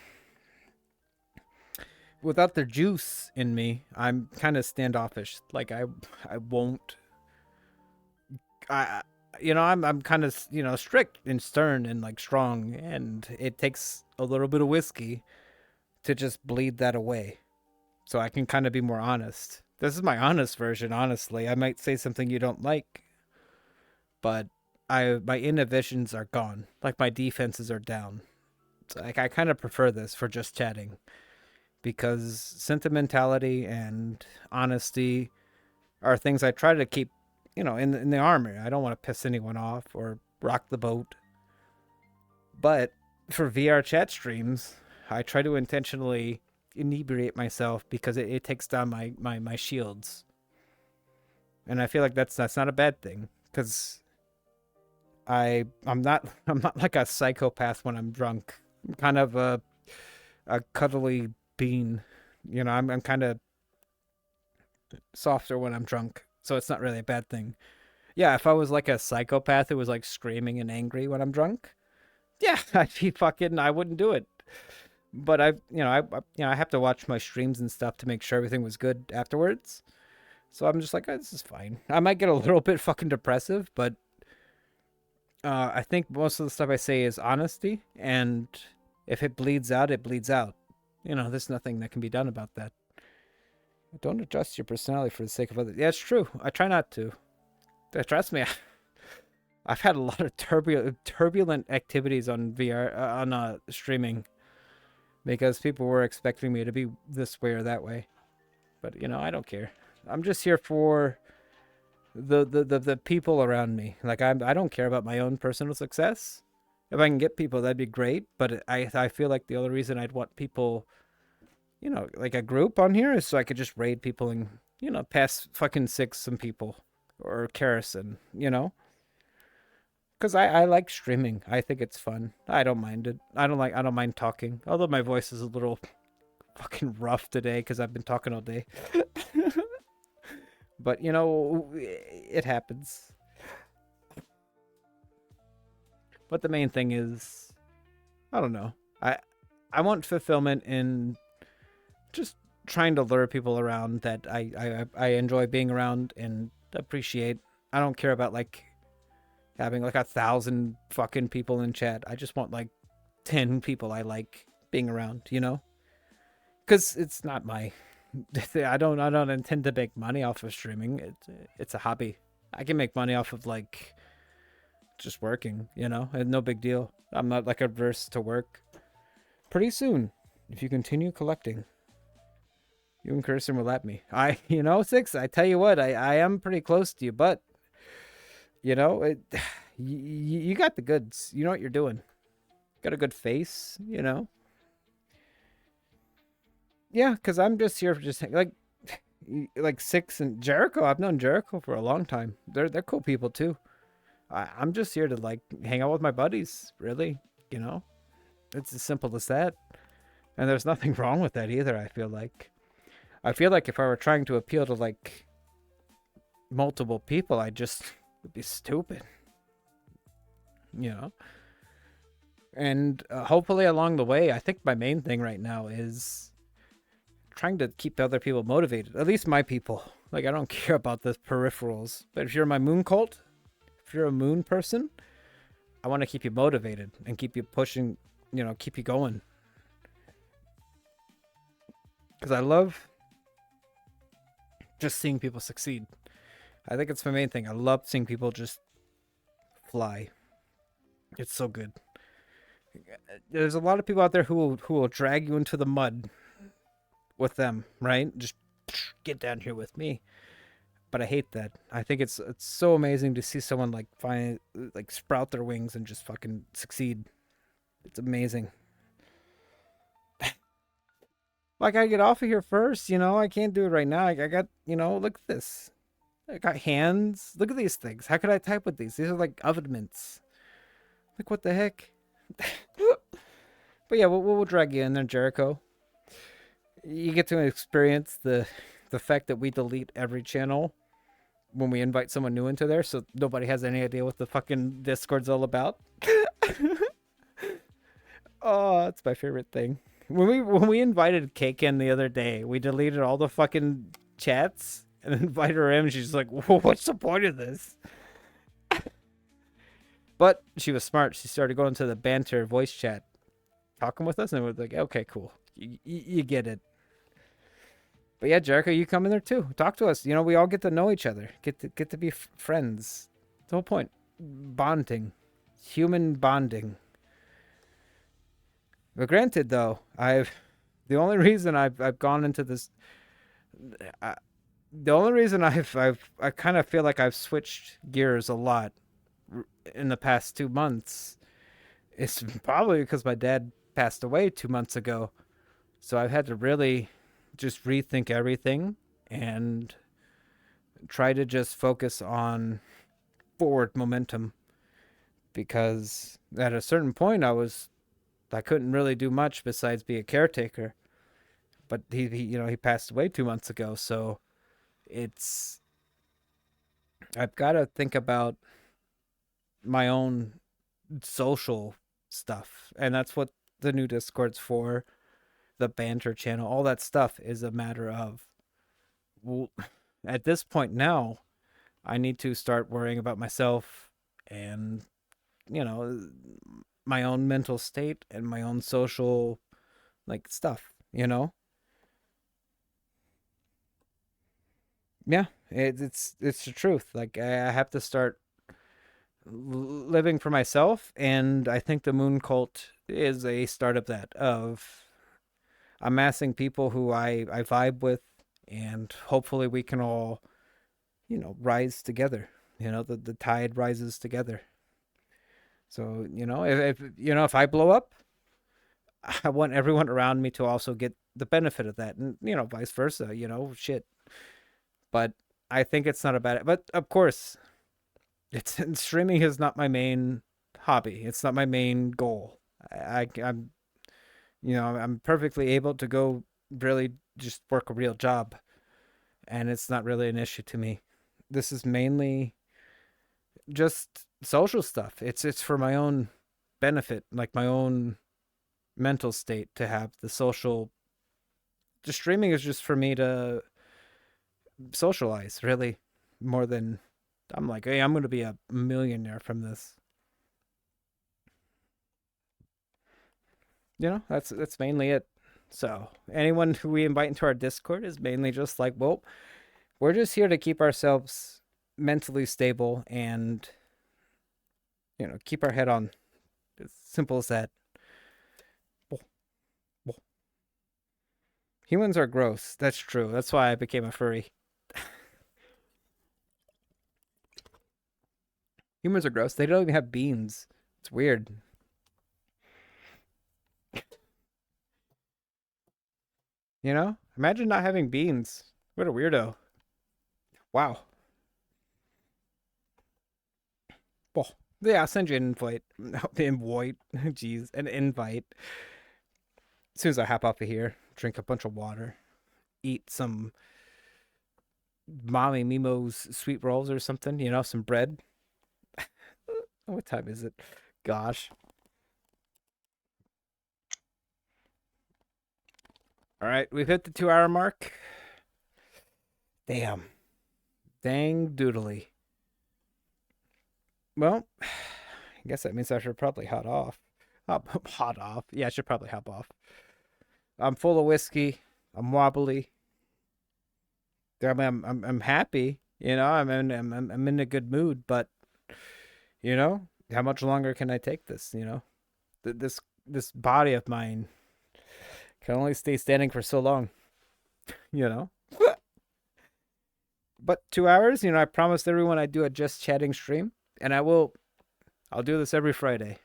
without the juice in me, I'm kind of standoffish. Like I won't. I you know I'm kind of you know strict and stern and like strong, and it takes a little bit of whiskey to just bleed that away, so I can kind of be more honest. This is my honest version. Honestly, I might say something you don't like, but my inhibitions are gone. Like my defenses are down. So, like I kind of prefer this for just chatting because sentimentality and honesty are things I try to keep, you know, in the armor. I don't want to piss anyone off or rock the boat. But for VR chat streams, I try to intentionally inebriate myself because it takes down my shields. And I feel like that's not a bad thing because I'm not I'm not like a psychopath when I'm drunk. I'm kind of a cuddly bean. You know, I'm kind of softer when I'm drunk, so it's not really a bad thing. Yeah, if I was like a psychopath who was like screaming and angry when I'm drunk, yeah, I'd be fucking. I wouldn't do it. But I have to watch my streams and stuff to make sure everything was good afterwards. So I'm just like, oh, this is fine. I might get a little bit fucking depressive, but I think most of the stuff I say is honesty, and if it bleeds out, it bleeds out. There's nothing that can be done about that. Don't adjust your personality for the sake of others. Yeah, it's true. I try not to. Trust me, I've had a lot of turbulent activities on VR on streaming because people were expecting me to be this way or that way. But I don't care. I'm just here for the people around me. Like I don't care about my own personal success. If I can get people, that'd be great. But I feel like the only reason I'd want people, like a group on here, is so I could just raid people and pass fucking six some people or Kerrison, because I like streaming. I think it's fun. I don't mind it. I don't mind talking. Although my voice is a little fucking rough today because I've been talking all day. But it happens. But the main thing is, I don't know. I want fulfillment in just trying to lure people around that I enjoy being around and appreciate. I don't care about like having like 1,000 fucking people in chat. I just want like 10 people I like being around, because it's not my. I don't intend to make money off of streaming. It's a hobby. I can make money off of like just working, and no big deal. I'm not like averse to work. Pretty soon, if you continue collecting, you and Kirsten will let me. Six. I tell you what, I am pretty close to you, but you got the goods. You know what you're doing. Got a good face, Yeah, because I'm just here for just like Six and Jericho. I've known Jericho for a long time. They're cool people too. I'm just here to like hang out with my buddies. Really, it's as simple as that. And there's nothing wrong with that either. I feel like if I were trying to appeal to like multiple people, I just would be stupid. And hopefully along the way, I think my main thing right now is trying to keep other people motivated. At least my people. Like I don't care about the peripherals. But if you're my moon cult, if you're a moon person, I want to keep you motivated and keep you pushing, keep you going. Because I love just seeing people succeed. I think it's my main thing. I love seeing people just fly. It's so good. There's a lot of people out there who will drag you into the mud with them, right? Just get down here with me. But I hate that. I think it's so amazing to see someone like sprout their wings and just fucking succeed. It's amazing. Like I get off of here first, I can't do it right now. I got, look at this. I got hands. Look at these things. How could I type with these? These are like oven mints. Like what the heck? But yeah, we'll drag you in there, Jericho. You get to experience the fact that we delete every channel when we invite someone new into there, so nobody has any idea what the fucking Discord's all about. Oh, it's my favorite thing. When we invited Cake in the other day, we deleted all the fucking chats and invited her in. And she's like, "What's the point of this?" But she was smart. She started going to the banter voice chat, talking with us, and we're like, "Okay, cool. You get it." But yeah, Jericho, you come in there too. Talk to us. We all get to know each other. Get to be friends. The whole point. Bonding. Human bonding. But granted, though, the only reason I've gone into this, the only reason I kind of feel like I've switched gears a lot in the past 2 months is probably because my dad passed away 2 months ago. So I've had to really just rethink everything and try to just focus on forward momentum, because at a certain point I couldn't really do much besides be a caretaker. But he passed away 2 months ago, so it's I've got to think about my own social stuff, and that's what the new Discord's for. The banter channel, all that stuff is a matter of, well, at this point now, I need to start worrying about myself and, you know, my own mental state and my own social like stuff, you know? Yeah, it's the truth. Like I have to start living for myself, and I think the moon cult is a start of that, of amassing people who I vibe with, and hopefully we can all, rise together. The tide rises together. So, if I blow up, I want everyone around me to also get the benefit of that, and vice versa. Shit. But I think it's not a bad. But of course, it's streaming is not my main hobby. It's not my main goal. I'm I'm perfectly able to go really just work a real job, and it's not really an issue to me. This is mainly just social stuff. It's for my own benefit, like my own mental state, to have the social. The streaming is just for me to socialize, really, more than I'm like, hey, I'm gonna be a millionaire from this. That's mainly it. So anyone who we invite into our Discord is mainly just like, well, we're just here to keep ourselves mentally stable and keep our head on. As simple as that. Humans are gross. That's true. That's why I became a furry. Humans are gross. They don't even have beans. It's weird. Imagine not having beans. What a weirdo. Wow. Well, yeah, I'll send you an invite. Invite. Jeez, an invite. As soon as I hop off of here, drink a bunch of water, eat some Mommy Mimo's sweet rolls or something, some bread. What time is it? Gosh. All right, we've hit the 2 hour mark. Damn. Dang doodly. Well, I guess that means I should probably hot off. Hot off. Yeah, I should probably hop off. I'm full of whiskey. I'm wobbly. I'm happy. I'm in a good mood. But how much longer can I take this? This body of mine can only stay standing for so long. You know. But 2 hours. I promised everyone I'd do a just chatting stream, and I will. I'll do this every Friday.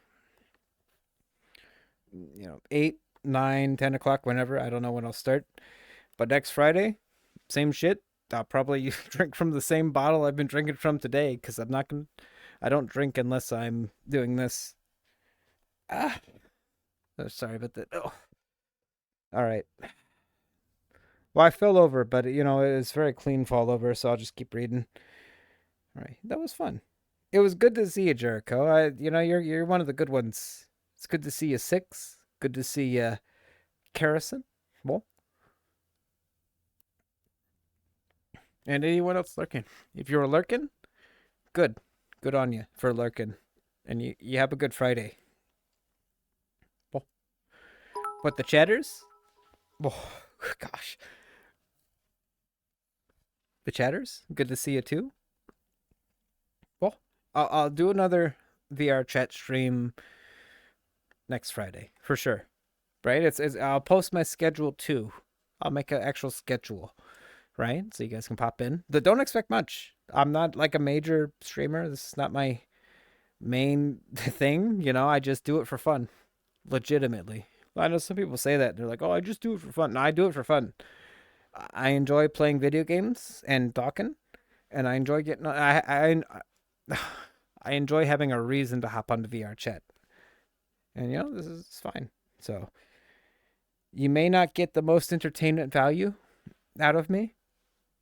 8, 9, 10 o'clock, whenever. I don't know when I'll start. But next Friday, same shit. I'll probably drink from the same bottle I've been drinking from today, because I'm not gonna. I don't drink unless I'm doing this. Ah, oh, sorry about that. Oh, all right. Well, I fell over, but it was very clean fall over, so I'll just keep reading. All right, that was fun. It was good to see you, Jericho. You're one of the good ones. It's good to see you, Six. Good to see you, Carrison. Well, and anyone else lurking. If you were lurking, good. Good on you for lurking. And you have a good Friday. Well, what, the chatters? Oh, gosh. The chatters? Good to see you too. Well, I'll do another VRChat stream next Friday for sure. Right? It's I'll post my schedule too. I'll make an actual schedule, right? So you guys can pop in. Don't expect much. I'm not like a major streamer. This is not my main thing. I just do it for fun, legitimately. I know some people say that they're like, "Oh, I just do it for fun." No, I do it for fun. I enjoy playing video games and talking, and I enjoy getting. I enjoy having a reason to hop onto VRChat, and this is fine. So you may not get the most entertainment value out of me,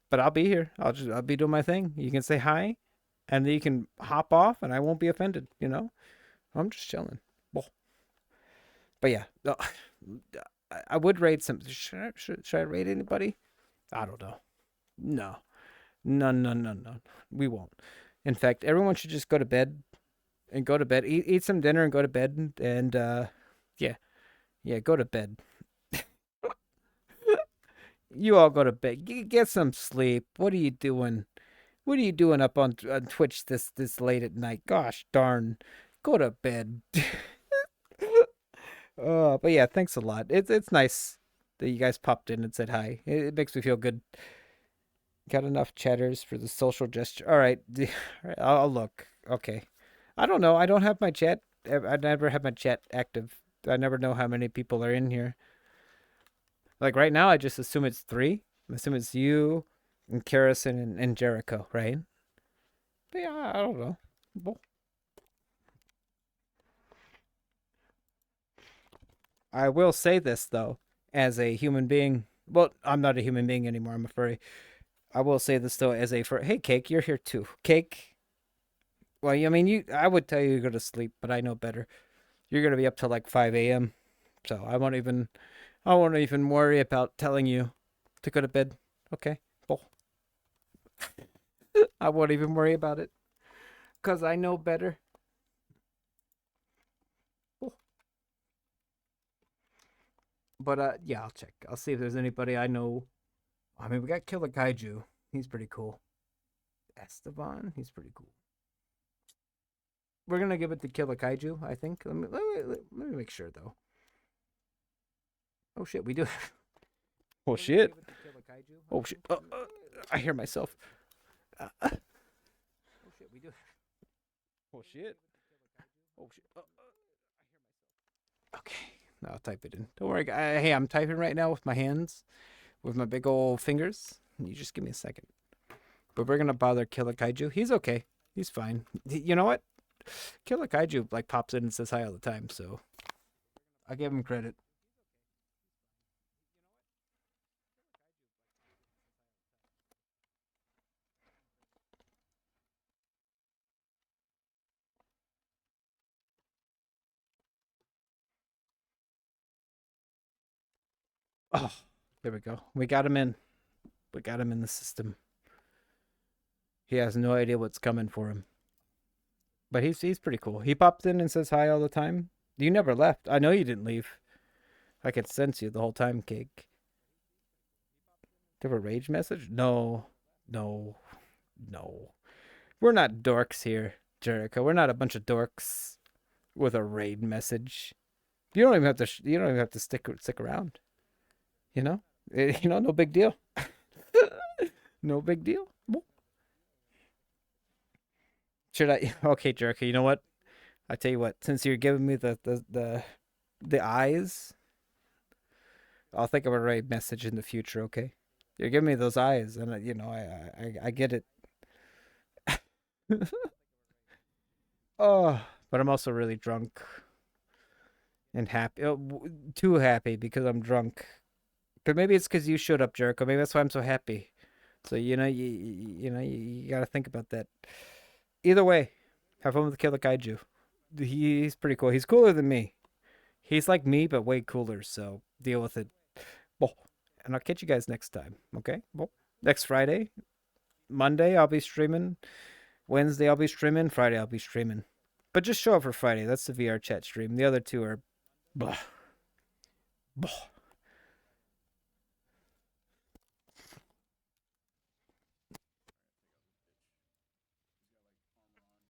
but I'll be here. I'll be doing my thing. You can say hi. and then you can hop off, and I won't be offended. I'm just chilling. Well, but yeah, no, I would raid some. Should I raid anybody? I don't know. No, no, no, no, no. We won't. In fact, everyone should just go to bed and go to bed. Eat some dinner and go to bed. And yeah, yeah, go to bed. You all go to bed. Get some sleep. What are you doing? What are you doing up on Twitch this late at night? Gosh darn. Go to bed. But yeah, thanks a lot. It's nice that you guys popped in and said hi. It makes me feel good. Got enough chatters for the social gesture. All right, all right, I'll look. Okay. I don't know. I don't have my chat. I never have my chat active. I never know how many people are in here. Like right now, I just assume it's three. I assume it's you and Karison and Jericho, right? But yeah, I don't know. Well, I will say this though, as a human being. Well, I'm not a human being anymore. I'm a furry. I will say this though, as a furry. Hey, Cake, you're here too. Cake. Well, I mean, you. I would tell you to go to sleep, but I know better. You're gonna be up till like 5 a.m. So I won't even. I won't even worry about telling you to go to bed. Okay. Well, I won't even worry about it because I know better. Well, but yeah, I'll check. I'll see if there's anybody I know. I mean, we got Killer Kaiju. He's pretty cool. Esteban, he's pretty cool. We're gonna give it to Killer Kaiju, I think. Let me make sure though. Oh shit, we do. Oh shit. Oh shit. I hear myself. Oh shit, we do. Oh shit. Oh shit. Okay, I'll type it in. Don't worry, hey, I'm typing right now with my hands, with my big old fingers. You just give me a second. But we're gonna bother Killer Kaiju. He's okay. He's fine. You know what? Killer Kaiju like pops in and says hi all the time, so I give him credit. Oh, there we go. We got him in. We got him in the system. He has no idea what's coming for him. But he's pretty cool. He pops in and says hi all the time. You never left. I know you didn't leave. I could sense you the whole time, Cake. Do you have a rage message? No. No. No. We're not dorks here, Jericho. We're not a bunch of dorks with a raid message. You don't even have to. You don't even have to stick around. You know. No big deal. No big deal. Should I? Okay, Jericho. You know what? I tell you what. Since you're giving me the eyes, I'll think of a raid message in the future. Okay. You're giving me those eyes, and I get it. Oh, but I'm also really drunk and happy. Too happy because I'm drunk. But maybe it's because you showed up, Jericho. Maybe that's why I'm so happy. So you gotta think about that. Either way, have fun with the Killer Kaiju. He's pretty cool. He's cooler than me. He's like me, but way cooler. So deal with it. Well, and I'll catch you guys next time. Okay. Well, next Friday, Monday I'll be streaming. Wednesday I'll be streaming. Friday I'll be streaming. But just show up for Friday. That's the VRChat stream. The other two are, blah, blah.